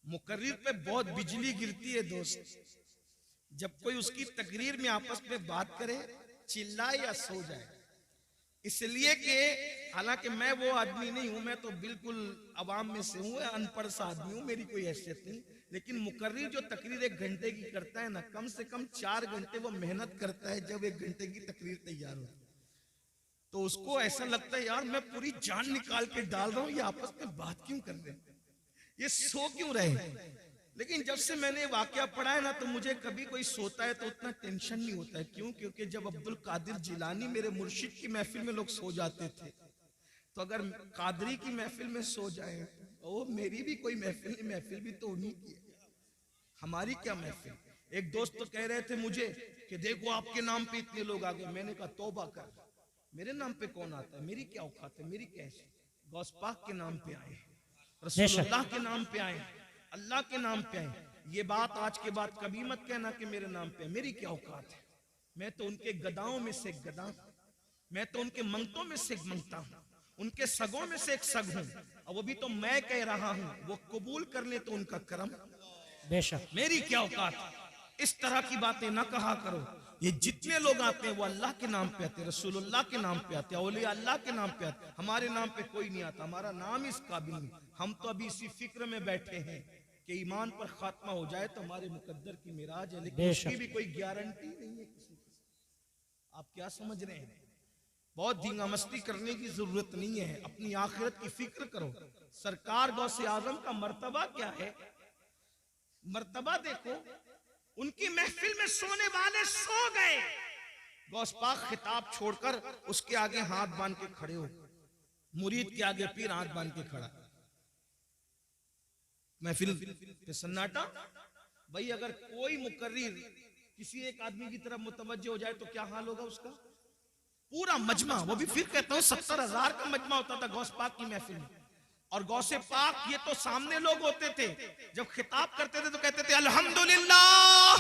मुकर्रिर पे बहुत बिजली गिरती है दोस्त, जब कोई उसकी तकरीर में आपस में बात करे, चिल्लाए या सो जाए। इसलिए कि हालांकि मैं वो आदमी नहीं हूं, मैं तो बिल्कुल अवाम में से हूं, अनपढ़ सा आदमी हूं, मेरी कोई हैसियत नहीं। लेकिन मुकर्रिर जो तकरीर 1 घंटे की करता है ना, कम से कम 4 घंटे वो मेहनत करता है जब 1 घंटे की तकरीर तैयार हो। तो उसको ऐसा लगता है यार मैं पूरी जान निकाल के डाल रहा हूं, ये आपस में बात क्यों कर रहे हैं, ये सो क्यों रहे। लेकिन जब से मैंने वाकया पढ़ा है ना, तो मुझे कभी कोई सोता है तो उतना टेंशन नहीं होता है। क्यों? क्योंकि जब अब्दुल कादिर जिलानी मेरे मुर्शिद की महफिल में लोग सो जाते थे, तो अगर कादरी की महफिल में सो जाए, ओ मेरी भी कोई महफिल भी तो उन्हीं की है, हमारी क्या महफिल। एक दोस्त तो कह रहे थे मुझे कि देखो आपके नाम पे इतने लोग आ गए। मैंने कहा तौबा कर, मेरे नाम पे कौन आता है, मेरी क्या औकात है, मेरी कैसे। गौस पाक के नाम पे आए, रसूलुल्लाह के नाम पे आए, अल्लाह के नाम पे आए। ये बात आज के बाद कभी मत कहना कि मेरे नाम पे, मेरी क्या औकात है। मैं तो उनके गदाओं में से एक गदा, मैं तो उनके मंगतों में से एक मंगता हूं, उनके सगों में से एक सग हूं, और वो भी तो मैं कह रहा हूं, वो कबूल कर ले तो उनका करम। बेशक मेरी क्या औकात। इस तरह की बातें ना कहा करो। ये जितने लोग आते हैं वो अल्लाह के नाम पे आते हैं, रसूलुल्लाह के नाम पे आते हैं, औलिया अल्लाह के नाम पे आते हैं। हमारे नाम पे कोई नहीं आता, हमारा नाम इस काबिल नहीं। हम तो अभी इसी फिक्र में बैठे हैं कि ईमान पर खात्मा हो जाए तो हमारे मुकद्दर की मिराज है, लेकिन उसकी भी कोई गारंटी नहीं है किसी की। आप क्या समझ रहे हैं? बहुत धींगा मस्ती करने की जरूरत नहीं है, अपनी आखिरत की फिक्र करो। सरकार गौसे आजम का मर्तबा क्या है, मर्तबा देखो। उनकी महफिल में सोने वाले सो गए, गौस पाक खिताब छोड़कर उसके आगे हाथ बांध के खड़े हो, मुरीद के आगे पीर हाथ बांध के खड़ा। महफिल पे सन्नाटा। भाई अगर कोई मुकर्रिर किसी एक आदमी की तरफ मुतवज्जो हो जाए तो क्या हाल होगा उसका। पूरा मजमा, वो भी फिर कहता हूं 70,000 का मजमा होता था गौस पाक की महफिल में। और गौसे पाक ये तो सामने लोग होते थे, जब खिताब करते थे तो कहते थे अल्हम्दुलिल्लाह,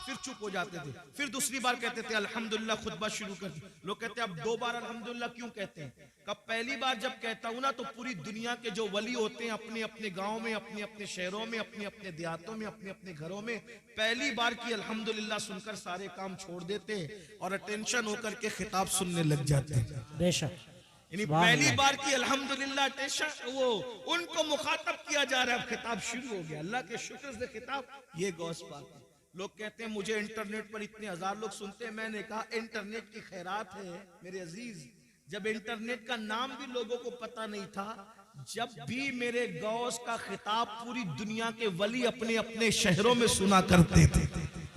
फिर चुप हो जाते थे, फिर दूसरी बार कहते थे अल्हम्दुलिल्लाह, खुतबा शुरू कर दी। लोग कहते हैं अब 2 बार अल्हम्दुलिल्लाह क्यों कहते हैं। कब पहली बार जब कहता हूं ना, तो पूरी दुनिया के जो वली होते हैं अपने अपने गांव में, अपने अपने शहरों में, अपने अपने देहातों में, अपने अपने घरों में पहली बार की अल्हम्दुलिल्लाह सुनकर सारे काम छोड़ देते और अटेंशन होकर के खिताब सुनने लग जाते हैं। बेशक यानी पहली बार की अल्हम्दुलिल्लाह अटेंशन, वो उनको मुखातब किया जा रहा है, खिताब शुरू हो गया। अल्लाह के शुक्र से खिताब, ये गौस पाक। लोग कहते हैं मुझे इंटरनेट पर इतने 1000 लोग सुनते हैं। मैंने कहा इंटरनेट की खैरात है मेरे अजीज। जब इंटरनेट का नाम भी लोगों को पता नहीं था, जब भी मेरे गौस का खिताब पूरी दुनिया के वली अपने अपने शहरों में सुना करते थे।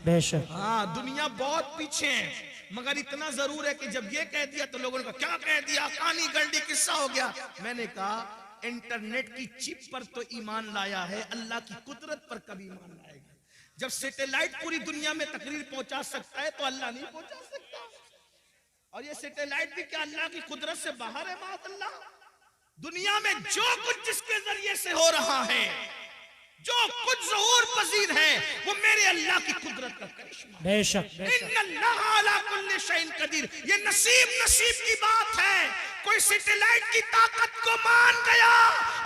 बेशक। हाँ, दुनिया बहुत पीछे है, मगर इतना जरूर है कि जब ये कह दिया तो लोगों ने कहा क्या कह दिया, कहानी गंडी किस्सा हो गया। मैंने कहा इंटरनेट की चिप पर तो ईमान लाया है, अल्लाह की कुदरत पर कभी ईमान लाएगा? जब सैटेलाइट पूरी दुनिया में तकरीर पहुंचा सकता है तो अल्लाह नहीं पहुंचा सकता? और ये सैटेलाइट भी क्या अल्लाह की कुदरत से बाहर है? माअल्लाह, दुनिया में जो कुछ जिसके जरिए से हो रहा है, जो कुछ ज़हूर पजीर है, वो मेरे अल्लाह की कुदरत का करिश्मा। बेशक बेशक। इन्नल्लाह अला कुल्ली शैइन कदीर। ये नसीब की बात है। कोई सैटेलाइट की ताकत को मान गया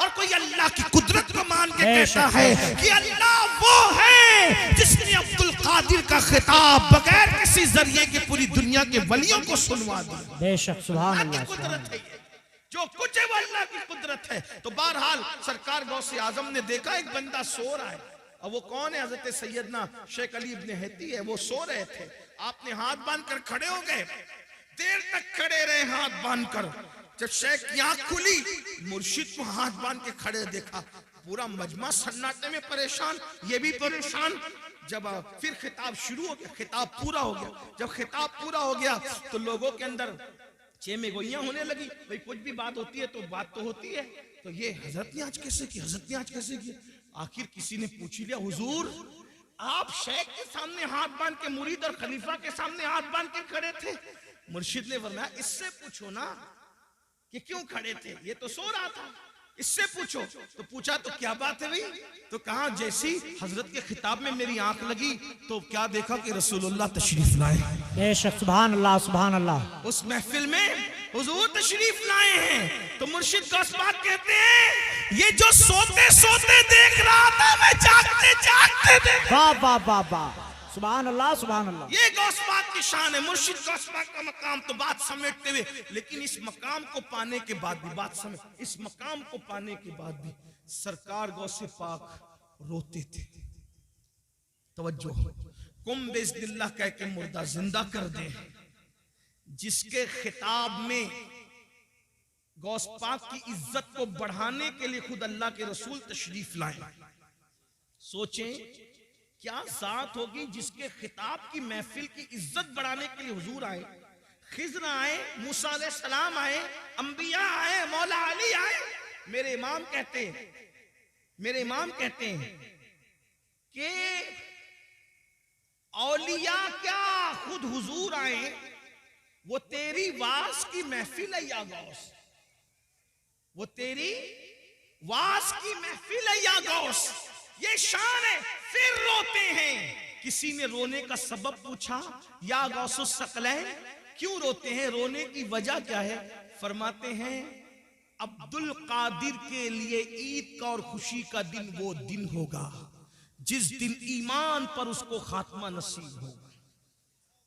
और कोई अल्लाह की कुदरत को मान के कहता है कि अल्लाह वो है जिसने अब्दुल कादिर का खिताब बगैर किसी जरिए के पूरी दुनिया के वलियों को सुनवा दिया। बेशक, सुभान अल्लाह अल्लाह, की कुदरत है, जो कुछ है वो अल्लाह की कुदरत है। तो बहरहाल सरकार गौसे आजम ने देखा एक बंदा सो रहा है, और वो कौन है? हजरत सैयदना शेख अली इब्ने हेती है। वो सो रहे थे, आपने हाथ बांध कर खड़े हो गए, देर तक खड़े रहे हाथ बांध कर। जब शेख की आंख खुली, मुर्शिद को हाथ बांध के खड़े देखा, पूरा मजमा सन्नाटे में परेशान, ये भी परेशान। जब फिर खिताब शुरू हो गया, खिताब पूरा हो गया। जब खिताब पूरा हो गया तो लोगों के अंदर चेमे गोइयां होने लगी। भाई कुछ भी बात होती है तो बात तो होती है, तो ये हजरत ने आज कैसे की, हजरत ने आज कैसे की। आखिर किसी ने पूछ लिया, हुजूर आप शेख के सामने हाथ बांध के, मुरीद और खलीफा के सामने हाथ बांध के खड़े थे। मुर्शिद ने फरमाया इससे पूछो ना कि क्यों खड़े थे, ये तो सो रहा था, इससे पूछो। तो पूछा तो क्या बात है भाई? तो कहा जैसी हजरत के खिताब में मेरी आंख लगी तो क्या देखा कि रसूलुल्लाह तशरीफ लाए। बेशक, सुभान अल्लाह सुभान अल्लाह। उस महफिल में हुजूर तशरीफ लाए हैं। तो मुर्शिद गौस पाक कहते हैं ये जो सोते सोते देख रहा था, मैं जागते जागते देख। वाह वाह वाह वाह, सुभान अल्लाह सुभान अल्लाह। ये गौस पाक की शान है, मुर्शिद गौस पाक का मकाम। तो बात समेटते हुए, लेकिन इस मकाम को पाने के बाद भी, बात समेट, इस मकाम को पाने के बाद भी सरकार गौसे पाक रोते थे। तवज्जो, कुम बिस्मिल्लाह कह के मुर्दा जिंदा कर दे। जिसके खिताब में गौस पाक की इज्जत को बढ़ाने के लिए खुद अल्लाह के रसूल तशरीफ लाए। सोचें क्या जात होगी जिसके खिताब की महफिल की इज्जत बढ़ाने के लिए हुजूर आए, खिज़र आए, मूसा अलैहिस्सलाम आए, अंबिया आए, मौला अली आए। मेरे इमाम कहते हैं कि औलिया क्या खुद हुजूर आए, वो तेरी वास की महफिल है या गौस, वो तेरी वास की महफिल है या गौस, ये शान है। फिर रोते हैं। किसी ने रोने का सबब पूछा, या गौसुस सकलैन क्यों रोते हैं, रोने की वजह क्या है? फरमाते हैं अब्दुल कादिर के लिए ईद का और खुशी का दिन वो दिन होगा जिस दिन ईमान पर उसको खात्मा नसीब होगा,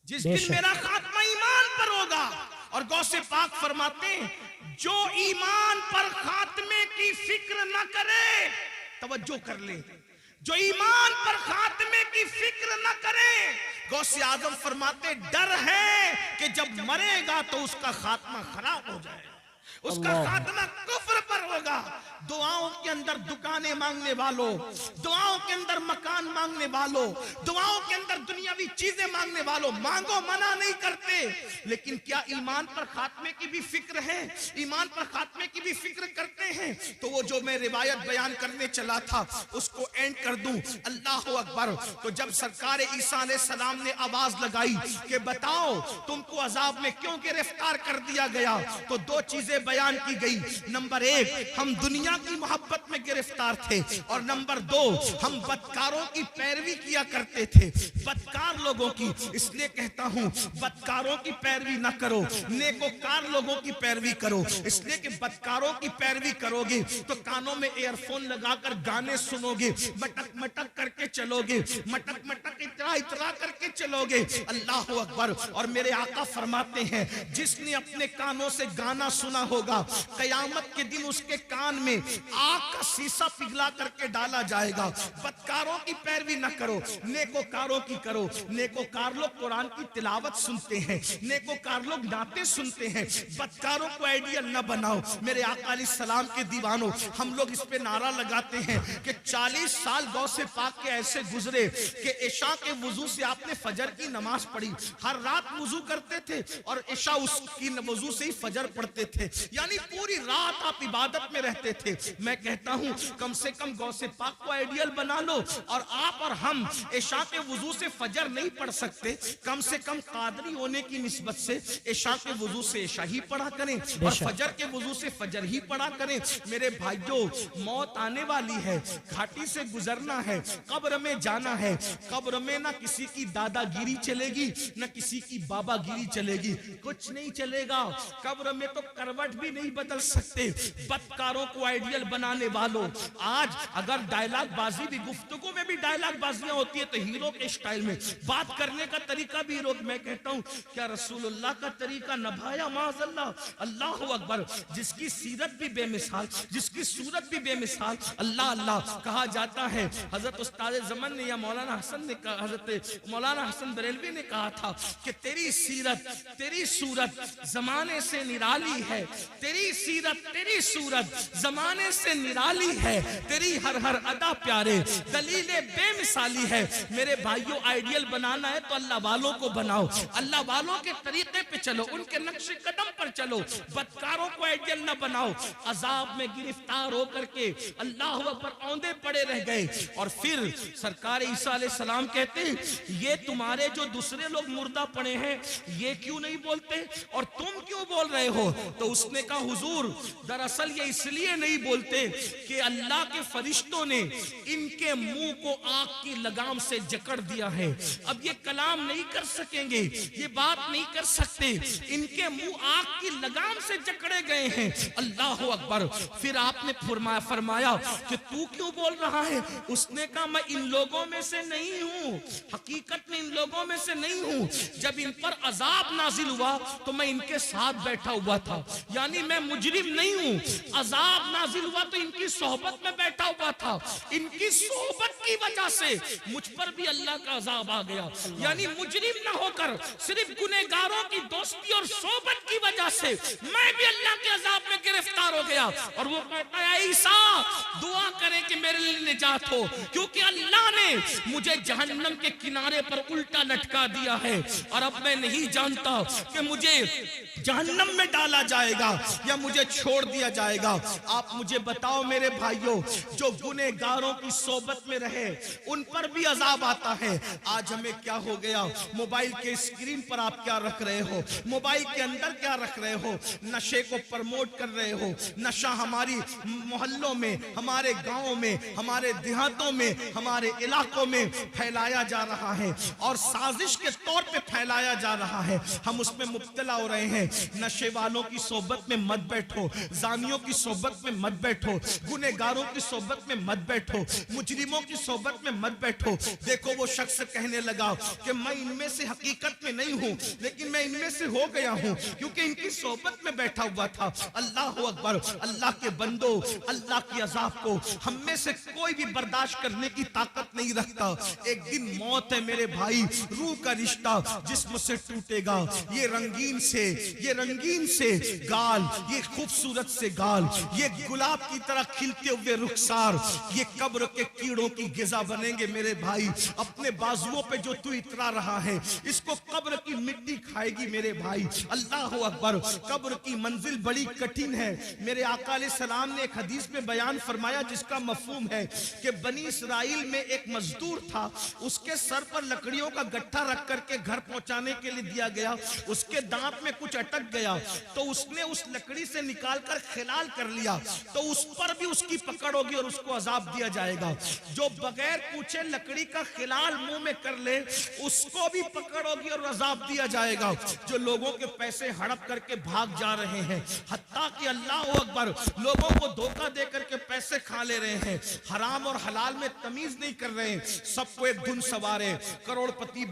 जिस दिन मेरा खात्मा ईमान पर होगा। और गौसे पाक फरमाते हैं जो ईमान पर खात्मे की फिक्र न करे, तवज्जो कर ले, जो ईमान पर खात्मे की फिक्र न करे, गौसे आजम फरमाते डर है कि जब मरेगा तो उसका खात्मा खराब हो जाए, उसका खात्मा कुफ्र पर होगा। दुआओं के अंदर दुकानें मांगने वालों, दुआओं के अंदर मकान मांगने वालों, दुआओं के अंदर दुनियावी चीजें मांगने वालों, मांगो मना नहीं करते, लेकिन क्या ईमान पर खात्मे की भी फिक्र है? ईमान पर खात्मे की भी फिक्र करते हैं? तो वो जो मैं रिवायत बयान करने चला था उसको एंड कर दूं। अल्लाह अकबर। तो जब सरकार ईसा अलैहिस्सलाम ने आवाज लगाई कि बताओ तुमको अजाब में क्यों गिरफ्तार कर दिया गया, तो दो चीजें बयान की गई। नंबर एक, हम दुनिया की मोहब्बत में गिरफ्तार थे, और नंबर दो, हम बदकारों की पैरवी किया करते थे, बदकार लोगों की। इसलिए कहता हूं बदकारों की पैरवी ना करो, नेकोकार लोगों की पैरवी करो। इसलिए कि बदकारों की पैरवी करोगे तो कानों में एयरफोन लगाकर गाने सुनोगे, मटक मटक करके चलोगे, मटक मटक इतरा इतरा करके चलोगे। अल्लाह अकबर। और मेरे आका फरमाते हैं जिसने अपने कानों से गाना सुना होगा, कयामत के दिन उसके कान में आग का शीशा पिघला करके डाला जाएगा। बदकारों की पैरवी न करो, नेकोकारों की करो। नेकोकार लोग कुरान की तिलावत सुनते हैं, नेकोकार लोग नाते सुनते हैं, बदकारों को आइडियल न बनाओ। मेरे आका अलैहिस्सलाम के दीवानों, हम लोग इस पे नारा लगाते हैं कि 40 साल गौसे पाक के ऐसे गुजरे कि इशा के के वजू से आपने फजर की नमाज पढ़ी, हर रात वजू करते थे और इशा उसकी वजू से ही फजर पढ़ते थे, यानी पूरी रात आप इबादत में रहते थे। मैं कहता हूं कम से कम गौसे पाक को आइडियल बना लो, और आप और हम इशा के वजू से फजर नहीं पढ़ सकते, कम से कम कादरी होने की निस्बत से इशा के वजू से इशा ही पढ़ा करें और फजर के वजू से फजर ही पढ़ा करें। मेरे भाइयों, मौत आने वाली है, घाटी से गुजरना है, कब्र में जाना है। कब्र में ना किसी की दादागिरी चलेगी, ना किसी की बाबागिरी चलेगी, कुछ नहीं चलेगा। कब्र में तो करवट भी नहीं बदल सकते। बदकारों को आइडियल बनाने वालों, आज अगर डायलॉग बाजी भी, गुफ्तगू में भी डायलॉग बाजियां होती है तो हीरो के स्टाइल में बात करने का तरीका भी हीरो। मैं कहता हूं क्या रसूलुल्लाह का तरीका नभाया माज़अल्लाह, अल्लाह अकबर। जिसकी सीरत भी बेमिसाल, जिसकी सूरत भी बेमिसाल, अल्लाह अल्लाह कहा जाता है। हजरत उस्ताद ज़मान ने या मौलाना हसन ने कहा, हजरत मौलाना हसन बरेलवी ने कहा था कि तेरी सीरत, तेरी सूरत जमाने से निराली है, तेरी सीरत, तेरी सूरत जमाने से निराली है, तेरी हर हर अदा प्यारे दलीले बेमिसाली है। मेरे भाइयों, आइडियल बनाना है तो अल्लाह वालों को बनाओ, अल्लाह वालों के तरीके पे चलो, उनके नक्शे कदम पर चलो, बदकारों को आइडियल ना बनाओ। अजाब में गिरफ्तार होकर के अल्लाह पर औंधे पड़े रह गए, और फिर सरकार ईसा अलैहि सलाम कहते हैं ये तुम्हारे जो दूसरे लोग मुर्दा पड़े हैं ये क्यों नहीं बोलते और तुम क्यों बोल रहे हो? तो उसने कहा हुजूर, दरअसल ये इसलिए नहीं बोलते कि अल्लाह के फरिश्तों ने इनके मुंह को आग की लगाम से जकड़ दिया है, अब ये कलाम नहीं कर सकेंगे, ये बात नहीं कर सकते, इनके मुंह आग की लगाम से जकड़े गए हैं। अल्लाह अकबर। फिर आपने फरमाया कि तू क्यों बोल रहा है? उसने कहा मैं इन लोगों में से नहीं हूं, हकीकत में इन लोगों में से नहीं हूं। जब इन पर अजाब नाजिल हुआ तो मैं इनके साथ बैठा हुआ था, यानी मैं मुजरिम नहीं हूं। अजाब नाजिल हुआ तो इनकी सोहबत में बैठा हुआ था, इनकी सोहबत की वजह से मुझ पर भी अल्लाह का अजाब आ गया, यानी मुजरिम ना होकर सिर्फ गुनहगारों की दोस्ती और सोहबत की वजह से मैं भी अल्लाह के अजाब में गिरफ्तार हो गया। और वो कहता है ईसा दुआ करें कि मेरे लिए निजात हो, क्योंकि अल्लाह ने मुझे जहन्नम के किनारे पर उल्टा लटका दिया है और अब मैं नहीं जानता कि मुझे जहन्नम में डाला जाएगा या मुझे छोड़ दिया जाएगा। आप मुझे बताओ मेरे भाइयों, जो गुनहगारों की सोबत में रहे उन पर भी अजाब आता है। आज हमें क्या हो गया? मोबाइल के स्क्रीन पर आप क्या रख रहे हो, मोबाइल के अंदर क्या रख रहे हो, नशे को प्रमोट कर रहे हो। नशा हमारी मोहल्लों में, हमारे गांवों में, हमारे देहातों में, हमारे इलाकों में फैलाया जा रहा है और साजिश के तौर पे फैलाया जा रहा है। हम उसमें मुब्तला हो रहे हैं। नशे वालों की सोबत में मत बैठो, जानियों की सोबत में मत बैठो, गुनहगारों की सोबत में मत बैठो, मुजरिमों की सोबत में मत बैठो। देखो वो शख्स कहने लगा कि मैं इनमें से हकीकत में नहीं हूं, लेकिन मैं इनमें से हो गया हूं क्योंकि इनकी सोबत में बैठा हुआ था। अल्लाह अकबर। अल्लाह के बंदो, अल्लाह की अजाब को हम में से कोई भी बर्दाश्त करने की ताकत नहीं रखता। एक दिन मौत है मेरे भाई, रूह का रिश्ता जिस्म से टूटेगा। ये रंगीन से गाल, ये खूबसूरत से गाल, ये गुलाब की तरह खिलते हुए रुखसार, ये कब्र के कीड़ों की गिजा बनेंगे मेरे भाई। अपने बाजुओं पे जो तू इतरा रहा है इसको कब्र की मिट्टी खाएगी मेरे भाई। अल्लाह अकबर। कब्र की मंजिल बड़ी कठिन है। मेरे आका अलैहिस्सलाम ने एक हदीस में बयान फरमाया जिसका मफहूम है कि बनी इस्राइल में एक मजदूर था, उसके सर पर लकड़ियों का गट्ठा रख करके घर पहुंचाने के लिए दिया गया। उसके दांत में कुछ अटक गया तो उसने उस लकड़ी से निकालकर खिलाल कर लिया, तो उस पर भी उसकी पकड़ होगी और उसको अजाब दिया जाएगा। जो बगैर पूछे लकड़ी का खिलाल मुंह में कर ले उसको भी पकड़ होगी और अजाब दिया जाएगा। जो लोगों के पैसे हड़प करके भाग जा रहे हैं, हत्ता कि अल्लाह अकबर, लोगों को धोखा दे करके पैसे खा ले रहे हैं, हराम और हलाल में तमीज नहीं कर रहे हैं, सबको एक धुन सवारे, करोड़पति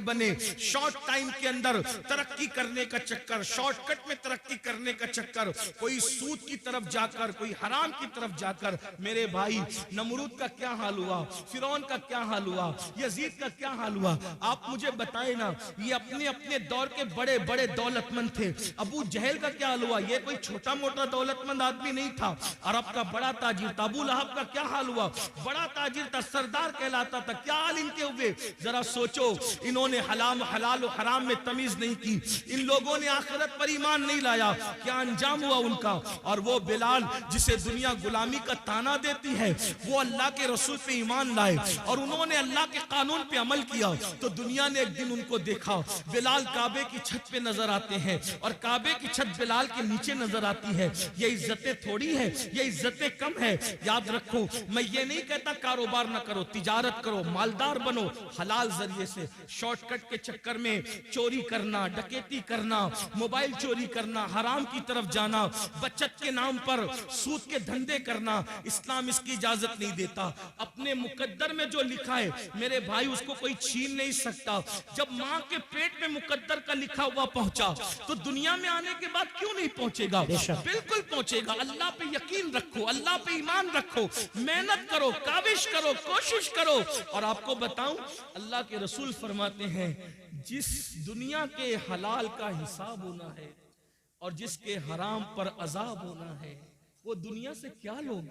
बने, शॉर्ट टाइम के अंदर तरक्की करने का चक्कर, शॉर्टकट में तरक्की करने का चक्कर, कोई सूद की तरफ जाकर, कोई हराम की तरफ जाकर। मेरे भाई, नमरूद का क्या हाल हुआ, फिरौन का क्या हाल हुआ, यजीद का क्या हाल हुआ? आप मुझे बताए ना। ये अपने अपने दौर के बड़े बड़े दौलतमंद थे। अबू जहल का क्या हाल हुआ? ये कोई छोटा मोटा दौलतमंद आदमी नहीं था, अरब का बड़ा ताजिर था। अबू लहब का क्या हाल हुआ? बड़ा ताजिर था, सरदार कहलाता था। क्या हाल इनके हुए। जरा सोचो, इन्होंने हलाल और हराम में तमीज नहीं की, इन लोगों ने आखिरत पर ईमान नहीं लाया, क्या अंजाम हुआ उनका। और वो बिलाल जिसे दुनिया गुलामी का ताना देती है, वो अल्लाह के रसूल पे ईमान लाए और उन्होंने अल्लाह के कानून पे अमल किया, तो दुनिया ने एक दिन उनको देखा। बिलाल काबे की छत पे नजर आते हैं और काबे की छत बिलाल के नीचे नजर आती है। ये इज्जतें थोड़ी है, ये इज्जतें कम है। याद रखो, मैं ये नहीं कहता कारोबार ना करो, तिजारत करो, मालदार बनो हलाल जरिए से। शॉर्टकट के चक्कर में चोरी करना, डकैती करना, मोबाइल चोरी करना, हराम की तरफ जाना, बचत के नाम पर सूद के धंधे करना, इस्लाम इसकी इजाजत नहीं देता। अपने मुकद्दर में जो लिखा है मेरे भाई, उसको कोई छीन नहीं सकता। जब माँ के पेट में मुकद्दर का लिखा हुआ पहुंचा, तो दुनिया में आने के बाद क्यों नहीं पहुंचेगा? बिल्कुल पहुंचेगा। अल्लाह पे यकीन रखो, अल्लाह पे ईमान रखो, मेहनत करो, काविश करो, कोशिश करो। और आपको बताऊं, अल्लाह के रसूल फरमाते हैं, जिस दुनिया के हलाल का हिसाब होना है और जिसके हराम पर अजाब होना है, वो दुनिया से क्या लोग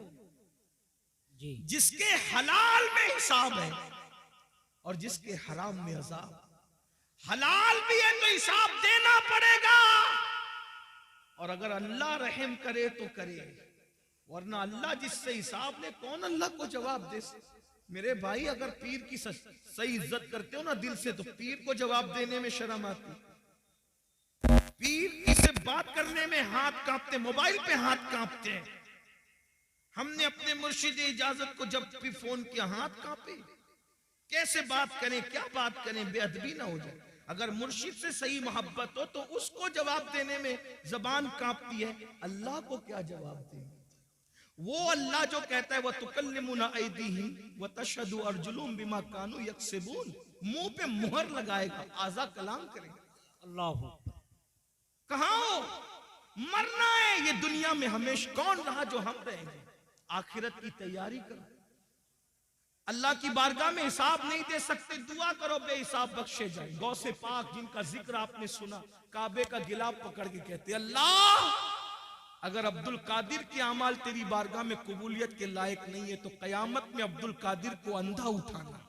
जी। जिसके हलाल में हिसाब है और जिसके हराम में अजाब। हलाल भी है तो हिसाब देना पड़ेगा, और अगर अल्लाह रहम करे तो करे, वरना अल्लाह जिससे हिसाब ले, कौन अल्लाह को जवाब दे। मेरे भाई, अगर पीर की सही इज्जत करते हो ना दिल से, तो पीर को जवाब देने में शर्म आती। पीर से बात करने में हाथ कांपते, मोबाइल पे हाथ कांपते हैं। हमने अपने मुर्शिद इजाजत को जब भी फोन किया, हाथ कांपे। कैसे बात करें, क्या बात करें, बेअदबी ना हो जाए। अगर मुर्शिद से सही मोहब्बत हो तो उसको जवाब देने में जबान कांपती है, अल्लाह को क्या जवाब दें। वो अल्लाह जो कहता है, वह तुकल्लिमुना ऐदीहिम व तशहदु अर्जुलुहुम बिमा कानू यक्सिबून, मुंह पे मुहर लगाएगा, आजा कलाम करेगा। अल्लाह कहां हो? मरना है ये दुनिया में हमेशा। कौन रहा जो हम रहेंगे? आखिरत की तैयारी करो। अल्लाह की बारगाह में हिसाब नहीं दे सकते, दुआ करो बेहिसाब बख्शे जाए। गौसे पाक जिनका जिक्र आपने सुना, काबे का गिलाफ पकड़ के कहते, अल्लाह अगर अब्दुल कादिर के अमाल तेरी बारगाह में कबूलियत के लायक नहीं है, तो कयामत में अब्दुल कादिर को अंधा उठाना।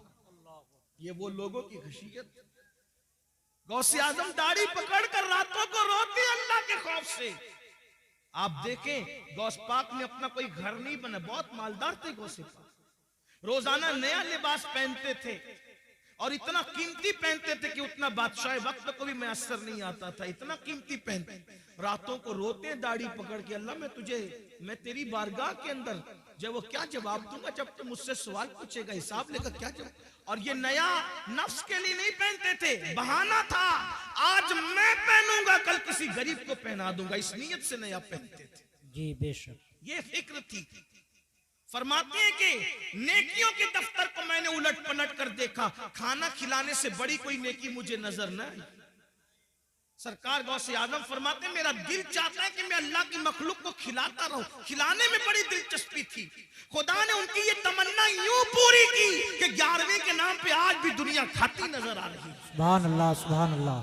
ये वो लोगों की खशियत। गौसे आजम दाढ़ी पकड़कर रातों को रोते अल्लाह के खौफ से। आप देखें, गौस पाक ने अपना कोई घर नहीं बना, बहुत मालदार थे गौसे पाक। रोजाना नया लिबास पहनते थे और इतना कीमती पहनते थे कि उतना बादशाह वक्त को भी मैसर नहीं आता था, इतना कीमती पहनते। रातों को रोते दाढ़ी पकड़ के, अल्लाह मैं तेरी बारगाह के अंदर जब वो क्या जवाब दूंगा, जब तुम मुझसे सवाल पूछेगा, हिसाब लेकर क्या जवाब। और ये नया नफ्स के लिए नहीं पहनते थे, बहाना था, आज मैं पहनूंगा कल किसी गरीब को पहना दूंगा, इस नीयत से नया पहनते थे। जी बेशक, ये फिक्र थी। फरमाते हैं कि नेकियों के दफ्तर को मैंने उलट पलट कर देखा, खाना खिलाने से बड़ी कोई नेकी मुझे नजर न आई। सरकार गौसे आजम फरमाते, मेरा दिल चाहता है कि मैं अल्लाह की मखलूक को खिलाता रहूं, खिलाने में बड़ी दिलचस्पी थी। खुदा ने उनकी ये तमन्ना यूं पूरी की कि 11वें के नाम पे आज भी दुनिया खाती नजर आ रही है। सुभान अल्लाह, सुभान अल्लाह।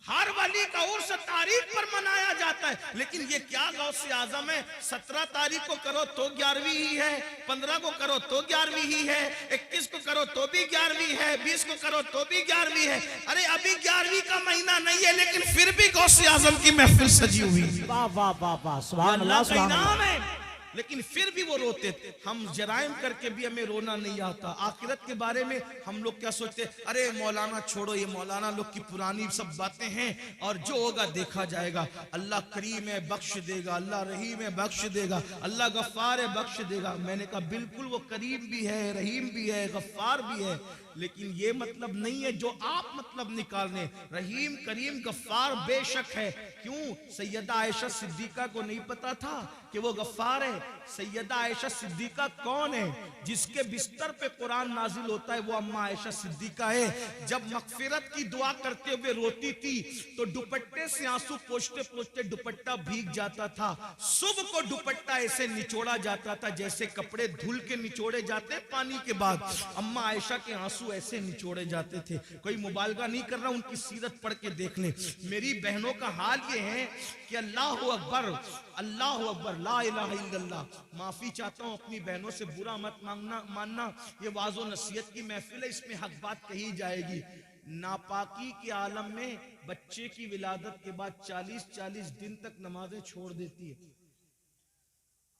हर वली का उर्स तारीख पर मनाया जाता है, लेकिन ये क्या गौसे आजम है, 17 तारीख को करो तो 11वीं ही है, 15 को करो तो 11वीं ही है, 21 को करो तो भी 11वीं है, 20 को करो तो भी 11वीं है। अरे अभी 11वीं का महीना नहीं है, लेकिन फिर भी गौसे आजम की महफिल सजी हुई। वाह वाह वाह वाह, सुभान अल्लाह, सुभान अल्लाह। लेकिन फिर भी वो रोते थे। हम जराइम करके भी हमें रोना नहीं आता। आखिरत के बारे में हम लोग क्या सोचते, अरे मौलाना छोड़ो, ये मौलाना लोग की पुरानी सब बातें हैं, और जो होगा देखा जाएगा। अल्लाह करीम है, बख्श देगा, अल्लाह रहीम है, बख्श देगा, अल्लाह गफ्फार है, बख्श देगा। मैंने कहा बिल्कुल वो करीम भी है, रहीम भी है, गफ्फार भी है, लेकिन ये मतलब नहीं है जो आप मतलब निकालने। रहीम करीम गफ्फार बेशक है। क्यों? सैयदा आयशा सिद्दीका को नहीं पता था कि वो गफ्फार है? सैयदा आयशा सिद्दीका कौन है? जिसके बिस्तर पे कुरान नाजिल होता है वो अम्मा आयशा सिद्दीका है। जब मगफिरत की दुआ करते हुए रोती थी तो दुपट्टे से आंसू पोंछते पोंछते दुपट्टा भीग जाता था। सुबह को दुपट्टा ऐसे निचोड़ा जाता था जैसे कपड़े धुल के निचोड़े जाते पानी के बाद। अम्मा आयशा के आंसू ऐसे निचोड़े जाते थे। कोई मुबालगा नहीं कर रहा, उनकी सीरत पढ़ के देख ले। मेरी बहनों का हाल ये है कि अल्लाह अकबर, अल्लाह अकबर, ला इलाहा इल्लल्लाह। माफी चाहता हूँ, अपनी बहनों से बुरा मत मानना, ये वाज़ो नसीहत की महफिल है, इसमें हक बात कही जाएगी। नापाकी के आलम में बच्चे की विलादत के बाद 40-40 दिन तक नमाजें छोड़ देती है।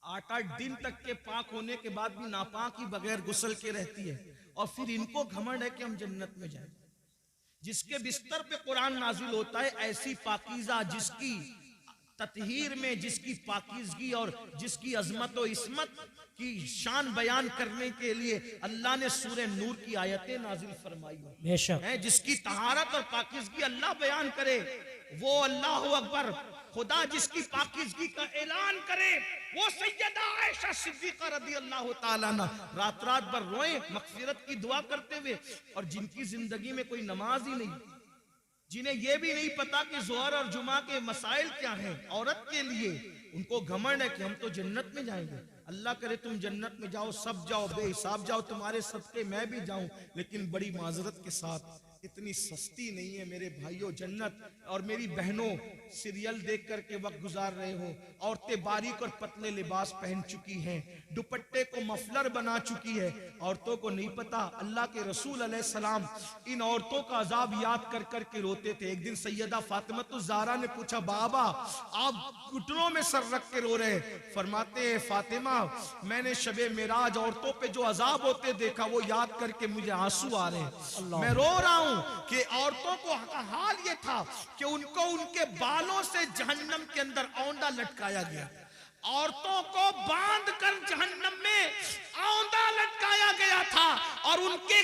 8-8 दिन तक के पाक होने के बाद भी नापाक ही बगैर गुस्ल के रहती है, और फिर इनको घमंड है कि हम जन्नत में जाएं। जिसके बिस्तर पे कुरान नाजिल होता है, ऐसी पाकीज़ा जिसकी ततहीर में, जिसकी पाकीज़गी और जिसकी अजमत और इस्मत की शान बयान करने के लिए अल्लाह ने सूरह नूर की आयतें नाजिल फरमाई है। जिसकी तहारत और पाकीज़गी अल्लाह बयान करे, वो अल्लाह अकबर, खुदा जिसकी पाकीज़गी का ऐलान करे, वो सैयदा आयशा सिद्दीक़ा रज़ी अल्लाह ताला अन्हा रात रात भर रोए मग़फ़िरत की दुआ करते हुए, और जिनकी जिंदगी में कोई नमाज ही नहीं, जिन्हें यह भी नहीं पता कि ज़ोहर और जुमा के मसाइल क्या हैं औरत के लिए, उनको घमंड है कि हम तो जन्नत में जाएंगे। अल्लाह करे तुम जन्नत में जाओ, सब जाओ, बेहिसाब जाओ, तुम्हारे सदके मैं भी जाऊं, लेकिन बड़ी माजरत के साथ इतनी सस्ती नहीं है मेरे भाइयों जन्नत। और मेरी बहनों, सीरियल देख करके वक्त गुजार रहे हो, औरतें बारीक और पतले लिबास पहन चुकी हैं, दुपट्टे को मफलर बना चुकी है। औरतों को नहीं पता, अल्लाह के रसूल अलैहिस्सलाम इन औरतों का अजाब याद कर कर के रोते थे। एक दिन सैयदा फातिमा ने पूछा, बाबा आप घुटनों में सर रख के रो रहे? फरमाते हैं, फातिमा मैंने शबे मेराज औरतों पे जो अजाब होते देखा, वो याद करके मुझे आंसू आ रहे हैं, मैं रो रहा हूं कि औरतों को का हाल ये था कि उनको उनके बालों से जहन्नम के अंदर औंधा लटकाया गया। औरतों को बांध कर जहन्नम में औंधा लटकाया गया था, और उनके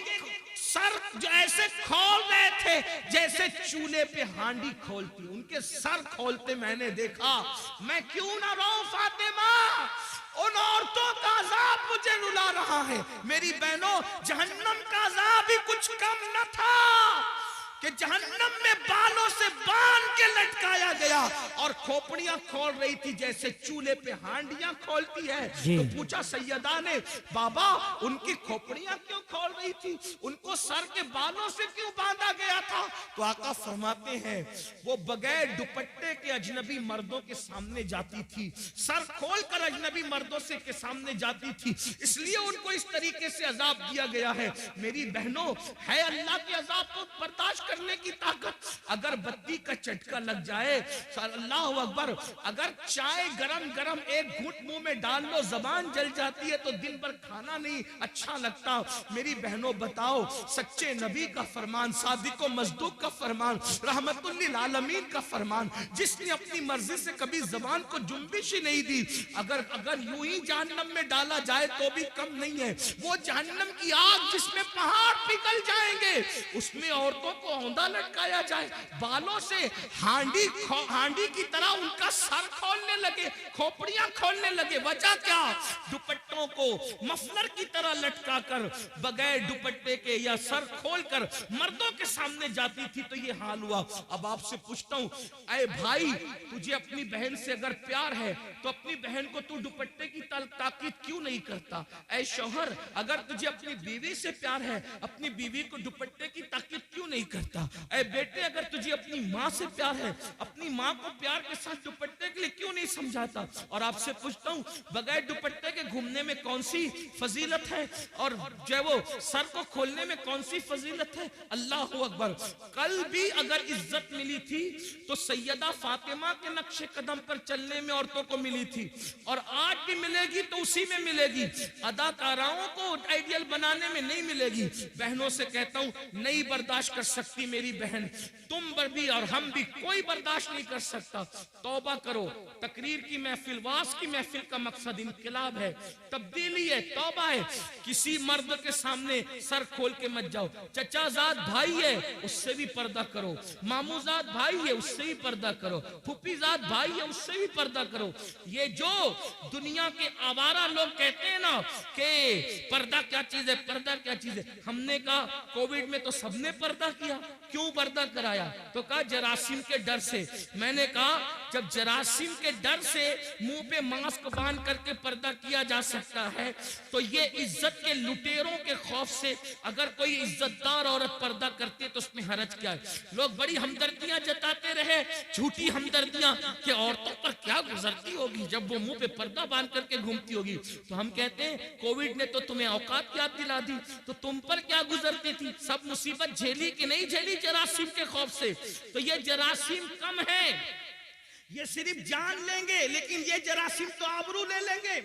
सर जो ऐसे खोल रहे थे जैसे चूल्हे पे हांडी खोलती, उनके सर खोलते मैंने देखा। मैं क्यों ना रोऊं फातिमा, उन औरतों का अजाब मुझे रुला रहा है। मेरी बहनों, जहन्नम का अजाब ही कुछ कम न था कि जहन्नम में बालों से बांध के लटकाया गया, और खोपड़ियां खोल रही थी जैसे चूल्हे पे हांडियां खोलती है। तो पूछा सैयदा ने, बाबा उनकी खोपड़ियां क्यों खोल रही थी, उनको सर के बालों से क्यों बांधा गया था? तो आका फरमाते हैं, वो बगैर दुपट्टे के अजनबी मर्दों के सामने जाती थी, सर खोल कर अजनबी मर्दों से के सामने जाती थी, इसलिए उनको इस तरीके से अजाब दिया गया है। मेरी बहनों, है अल्लाह के अजाब को बर्दाश्त करने की ताकत। अगर बत्ती का झटका लग जाए, अल्लाह अकबर, अगर चाय गरम गरम एक घूंट मुंह में डाल लो, जबान जल जाती है, तो दिन भर खाना नहीं अच्छा लगता। मेरी बहनों बताओ, सच्चे नबी का फरमान, सादिक मजदूक का फरमान, रहमतुल लिल आलमीन का फरमान, जिसने अपनी मर्जी से कभी जबान को जुम्बिश ही नहीं दी, अगर यूं ही जहन्नम में डाला जाए तो भी कम नहीं है। वो जहन्नम की आग जिसमें पहाड़ पिघल जाएंगे, उसमें औरतों को औंधा लटकाया जाए, बालों से हांडी की तरह उनका सर खोलने लगे, खोपड़ियां खोलने लगे। वजह क्या? दुपट्टों को मफलर की तरह लटका कर, बगैर दुपट्टे के या सर खोलकर मर्दों के सामने जाती थी, तो ये हाल हुआ। अब आपसे पूछता हूं, ऐ भाई, तुझे अपनी बहन से अगर प्यार है तो अपनी बहन को तू दुपट्टे की ताकीद क्यों नहीं करता? ऐ शौहर, अगर तुझे अपनी बीवी से प्यार है, अपनी बीवी को दुपट्टे की ताकीद क्यों नहीं करता? ऐ बेटे, अगर तुझे अपनी माँ से प्यार है, अपनी माँ को प्यार के साथ दुपट्टे के लिए क्यों नहीं समझाता? और आपसे पूछता हूँ, बगैर दुपट्टे के घूमने में कौन सी फजीलत है, और जो वो सर को खोलने में कौन सी फजीलत है? अल्लाह अकबर। कल भी अगर इज्जत मिली थी तो सैयदा फातिमा के नक्शे कदम पर चलने में औरतों को मिली थी, और आज भी मिलेगी तो उसी में मिलेगी। अदाकाराओं को आइडियल बनाने में नहीं मिलेगी। बहनों से कहता हूँ, नहीं बर्दाश्त कर सकती मेरी बहन, तुम पर भी और हम भी, कोई बर्दाश्त नहीं कर सकता। तौबा करो। तकरीर की महफिल, वास की महफिल का मकसद इनकलाब है, तब्दीली है, तौबा है। किसी मर्द के सामने सर खोल के मत जाओ। चचाजाद भाई है, उससे भी पर्दा करो। मामूजाद भाई है, उससे भी पर्दा करो। फुफीजाद भाई है, उससे भी पर्दा करो। ये जो दुनिया के आवारा लोग कहते हैं ना कि पर्दा क्या चीज है, पर्दा क्या चीज है, हमने कहा कोविड में तो सबने पर्दा किया। क्यों पर्दा कराया? तो कहा जरासीम के डर से। मैंने कहा जब जरासीम के डर से मुंह पे मास्क बांध करके पर्दा किया जा सकता है, तो ये इज्जत के लुटेरों के खौफ से अगर कोई इज्जतदार औरत पर्दा करती है तो उसमें हरज क्या है। लोग बड़ी हमदर्दियां जताते रहे, झूठी हमदर्दियां कि औरतों पर क्या गुजरती होगी जब वो मुंह पे पर्दा बांध करके घूमती होगी। तो हम कहते हैं कोविड ने तो तुम्हें औकात याद दिला दी, तो तुम पर क्या गुजरती थी। सब मुसीबत झेली कि नहीं झेली जरासीम के खौफ से। तो ये जरासीम कम है, ये सिर्फ जान लेंगे, लेकिन ये जरासीम तो आबरू ले लेंगे,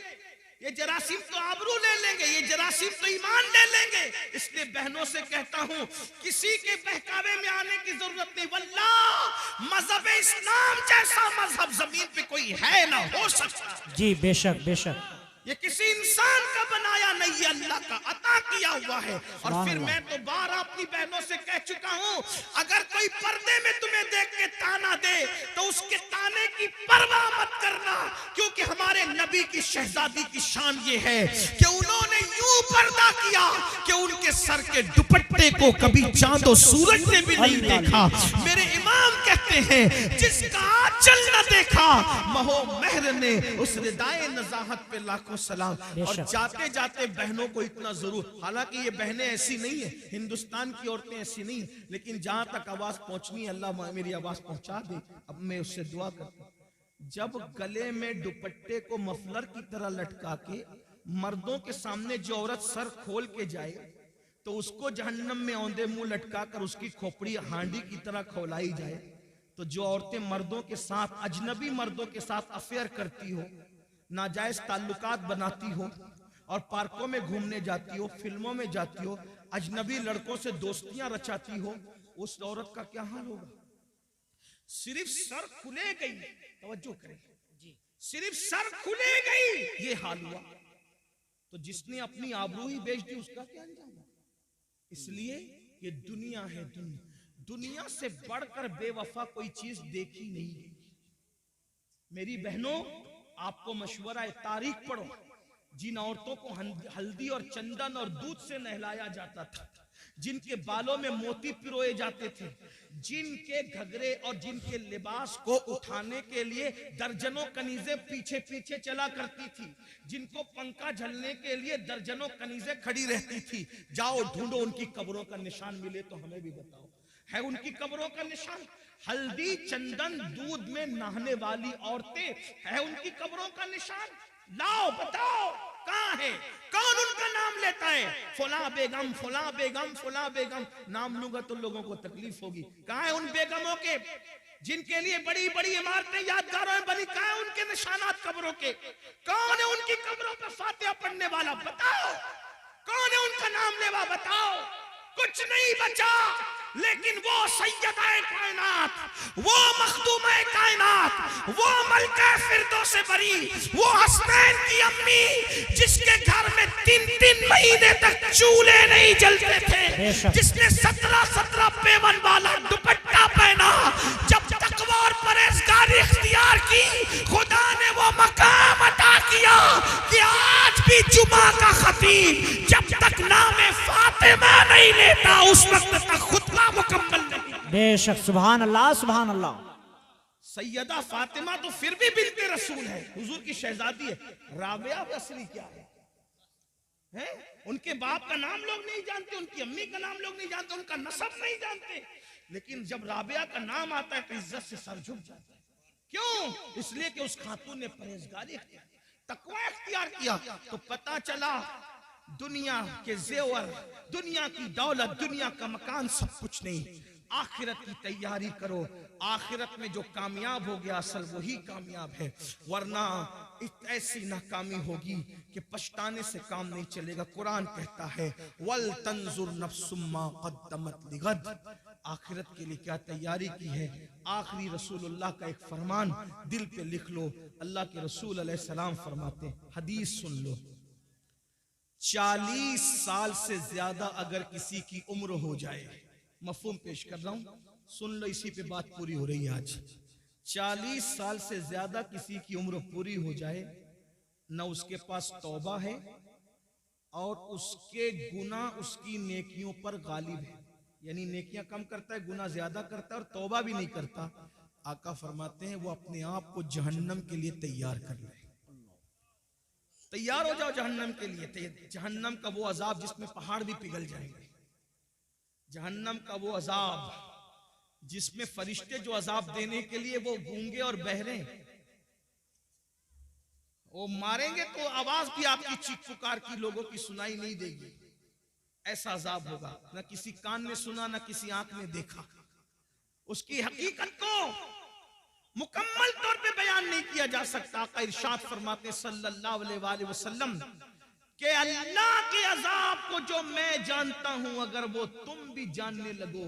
ये जरासीम तो आबरू ले लेंगे, ये जरासीम तो ईमान ले लेंगे। इसलिए बहनों से कहता हूं किसी के बहकावे में आने की जरूरत नहीं। वल्लाह मजहब इस्लाम जैसा मजहब जमीन पे कोई है ना हो सकता। जी बेशक बेशक, ये किसी इंसान का बनाया नहीं, ये अल्लाह का अता किया हुआ है। और फिर मैं तो बार अपनी बहनों से कह चुका हूं, अगर कोई पर्दे में तुम्हें देख के ताना दे तो उसके ताने की परवाह मत करना, क्योंकि हमारे नबी की शहजादी की शान ये है कि उन्होंने यूं पर्दा किया कि उनके सर के दुपट्टे को कभी चांद और सूरज ने भी नहीं देखा। मेरे इमाम कहते हैं जिसका आंचल न देखा महो महर ने उस रिदाए नजाहत पे लाखों सलाम। और जाते जाते बहनों को इतना जरूर, हालांकि ये बहनें ऐसी नहीं है, हिंदुस्तान की औरतें ऐसी नहीं है, लेकिन जहां तक आवाज पहुंचनी है अल्लाह मेरी आवाज पहुंचा दे। अब मैं उससे दुआ करता हूं, जब गले में दुपट्टे को मफलर की तरह लटका के मर्दों के सामने जो औरत सर खोल के जाए तो उसको जहन्नम में औंधे मुंह लटका कर उसकी खोपड़ी हांडी की तरह खोलाई जाए, तो जो औरतें मर्दों के साथ, अजनबी मर्दों के साथ अफेयर करती हो, नाजायज ताल्लुकात बनाती हो और पार्कों में घूमने जाती हो, फिल्मों में जाती हो, अजनबी लड़कों से दोस्तियां रचाती हो, उस औरत का क्या हाल होगा। सिर्फ सर खुले गई, तवज्जो करें, सिर्फ सर खुले गई ये हाल हुआ, तो जिसने अपनी आबरू ही बेच दी उसका क्या अंजाम होगा। इसलिए ये दुनिया है, दुनिया से बढ़कर बेवफा कोई चीज देखी नहीं गई। मेरी बहनों, आपको मशवरा है, तारीख पढ़ो, जिन औरतों को हल्दी और चंदन और दूध से नहलाया जाता था, जिनके बालों में मोती पिरोए जाते थे, जिनके घगरे और जिनके लिबास को उठाने के लिए दर्जनों कनीजें पीछे पीछे चला करती थी, जिनको पंखा झलने के लिए दर्जनों कनीजें खड़ी रहती थी, जाओ ढूंढो उनकी कब्रों का निशान, मिले तो हमें भी बताओ, है उनकी कब्रों का निशान। हल्दी चंदन दूध में नहाने वाली औरतें, है उनकी कब्रों का निशान। लाओ बताओ कहां है, कौन उनका नाम लेता है, फुला बेगम फुला बेगम फुला बेगम, नाम लूंगा तो लोगों को तकलीफ होगी। कहां है उन बेगमों के जिनके लिए बड़ी बड़ी इमारतें यादगारों में बनी, कहां है उनके निशानात कब्रों के, कौन है उनकी कब्रों पर फातिहा पढ़ने वाला, बताओ कौन है उनका नाम लेवा, बताओ। कुछ नहीं बचा, लेकिन वो सैयदाए कायनात, वो मखदूमे कायनात, वो मलका फिरदौस बरी, वो हसनैन की अम्मी जिसके घर में 3-3 महीने तक चूल्हे नहीं जलते थे, जिसने 17-17 पेवन वाला दुपट्टा पहना, जब तकवा और परहेजगारी इख्तियार की, खुदा ने वो मकाम अता किया कि आज भी जुमा का खतीब जब तक नामे फातिमा नहीं लेता उस वक्त तक खुतबा मुकम्मल नहीं। बेशक, सुभान अल्लाह सुभान अल्लाह। सैयदा फातिमा तो फिर भी बिन्ते रसूल है, हुजूर की शहजादी है। राबिया असली क्या है? उनके बाप का नाम लोग नहीं जानते, उनकी अम्मी का नाम लोग नहीं जानते, उनका नसब नहीं जानते, लेकिन जब राबिया का नाम आता है तो इज्जत से सर झुक जाता है। क्यों? इसलिए कि उस खातून ने परहेजगारी तकवा इख्तियार किया। तो पता चला दुनिया के जेवर, दुनिया की दौलत, दुनिया का मकान सब कुछ नहीं, आखिरत की तैयारी करो। आखिरत में जो कामयाब हो गया असल वही कामयाब है, वरना ऐसी नाकामी होगी कि पछताने से काम नहीं चलेगा। कुरान कहता है वल तंजुर नफ्सुम्मा क़द्दमत लिगद, आखिरत के लिए क्या तैयारी की है। आखिरी रसूलुल्लाह का एक फरमान दिल पे लिख लो। अल्लाह के रसूल अलैहिस्सलाम फरमाते, हदीस सुन लो, 40 साल से ज्यादा अगर किसी की उम्र हो जाए, मफहूम पेश कर रहा हूं, सुन लो, इसी पे बात पूरी हो रही है आज। 40 साल से ज्यादा किसी की उम्र पूरी हो जाए, न उसके पास तौबा है और उसके गुनाह उसकी नेकियों पर गालिब है, यानी नेकियां कम करता है, गुनाह ज्यादा करता है और तौबा भी नहीं करता। आका फरमाते हैं वो अपने आप को जहन्नम के लिए तैयार कर ले। तैयार हो जाओ जहन्नम के लिए। जहन्नम का वो अजाब जिसमें पहाड़ भी पिघल जाएंगे, जहन्नम का वो अजाब जिसमें फरिश्ते जो अजाब देने के लिए वो गूंगे और बहरे, वो मारेंगे तो आवाज भी आपकी चीख पुकार की लोगों की सुनाई नहीं देगी। ऐसा अजाब होगा, ना किसी कान ने सुना ना किसी आंख ने देखा। उसकी हकीकत को मुकम्मल तौर पे बयान नहीं किया जा सकता। आका इरशाद फरमाते सल्लल्लाहु अलैहि वसल्लम कि अल्लाह के अजाब को जो मैं जानता हूं, अगर वो तुम भी जानने लगो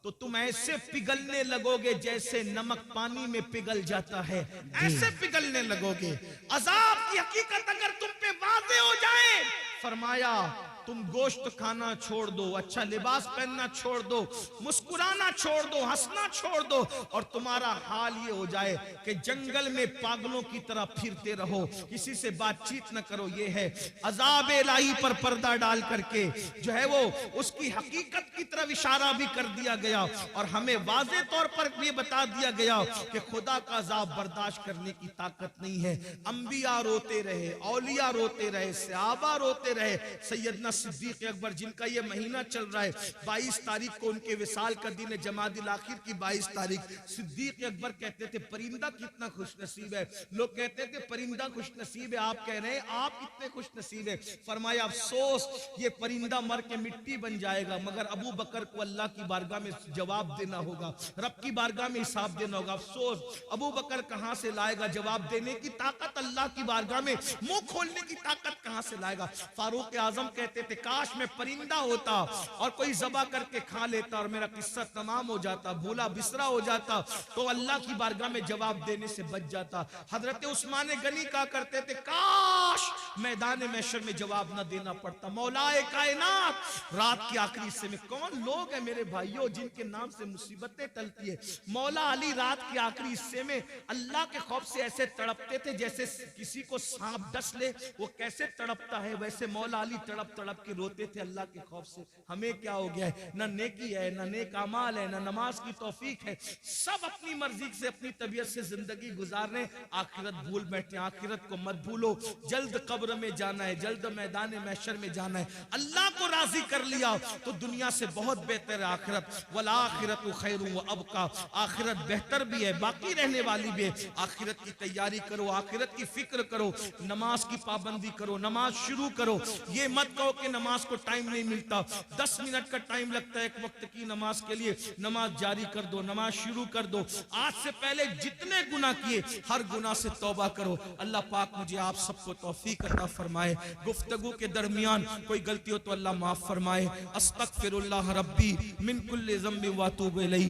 तो तुम ऐसे पिघलने लगोगे जैसे नमक पानी में पिघल जाता है, ऐसे पिघलने लगोगे। अजाब की हकीकत अगर तुम पे वाज़े हो जाए, फरमाया तुम गोश्त खाना छोड़ दो, अच्छा लिबास पहनना छोड़ दो, मुस्कुराना छोड़ दो, हंसना छोड़ दो, और तुम्हारा हाल ये हो जाए कि जंगल में पागलों की तरह फिरते रहो, किसी से बातचीत न करो। ये है अजाब इलाही पर पर्दा डाल करके जो है वो उसकी हकीकत की तरफ इशारा भी कर दिया गया, और हमें वाज़े तौर पर ये बता दिया गया कि खुदा का अजाब बर्दाश्त करने की ताकत नहीं है। अंबिया रोते रहे, औलिया रोते रहे, सहाबा रोते रहे। सैयदना सिद्दीक अकबर जिनका ये महीना चल रहा है, 22 तारीख को उनके विसाल का दिन है, जमादिल आखिर की 22 तारीख। सिद्दीक अकबर कहते थे परिंदा कितना खुशनसीब है। लोग कहते थे परिंदा खुशनसीब है, आप कह रहे हैं आप कितने खुशनसीब है। फरमाया अफसोस ये परिंदा मर के मिट्टी बन जाएगा, मगर अबू बकर को अल्लाह की बारगाह में जवाब देना होगा, रब की बारगाह में हिसाब देना होगा। अफसोस अबू बकर कहां से लाएगा जवाब देने की ताकत, अल्लाह की बारगाह में मुंह खोलने की ताकत कहां से लाएगा। फारूक आजम कहते थे काश मैं परिंदा होता और कोई जबा करके खा लेता और मेरा किस्सा तमाम हो जाता, भूला बिसरा हो जाता, तो अल्लाह की बारगाह में जवाब देने से बच जाता। हजरत उस्मान गनी कहा करते थे काश मैदान महशर में जवाब न देना पड़ता। मौलाए कायनात रात के आखिरी हिस्से में कौन लोग हैं मेरे भाइयों जिनके नाम से मुसीबतें टलती है। मौला अली रात के आखिरी हिस्से में अल्लाह के खौफ से ऐसे तड़पते थे जैसे किसी को सांप डस ले, वो कैसे तड़पता है वैसे मौला अली तड़प तड़प के रोते थे अल्लाह के खौफ से। हमें क्या हो गया है, ना नेकी है, ना नेक अमाल है, ना नमाज की तौफीक है, सब अपनी मर्जी से अपनी तबीयत से जिंदगी गुजारने, आखिरत भूल बैठे। आखिरत को मत भूलो, जल्द कब्र में जाना है, जल्द मैदान महशर में जाना है। अल्लाह को राजी कर लिया तो दुनिया से बहुत बेहतर है आखिरत। वल आखिरत खैरु व अबका, आखिरत बेहतर भी है, बाकी रहने वाली भी है। आखिरत की तैयारी करो, आखिरत की फिक्र करो, नमाज की पाबंदी करो, नमाज शुरू करो। ये मत कहो कि नमाज को टाइम नहीं मिलता, 10 मिनट का टाइम लगता है एक वक्त की नमाज के लिए। नमाज जारी कर दो, नमाज शुरू कर दो। आज से पहले जितने गुनाह किए हर गुनाह से तौबा करो। अल्लाह पाक मुझे आप सबको तौफीक अता फरमाए। गुफ्तगू के दरमियान कोई गलती हो तो अल्लाह माफ फरमाए। अस्तगफिरुल्लाह रब्बी मिन कुल्लि ज़म्बिन व अतूबु इलैह।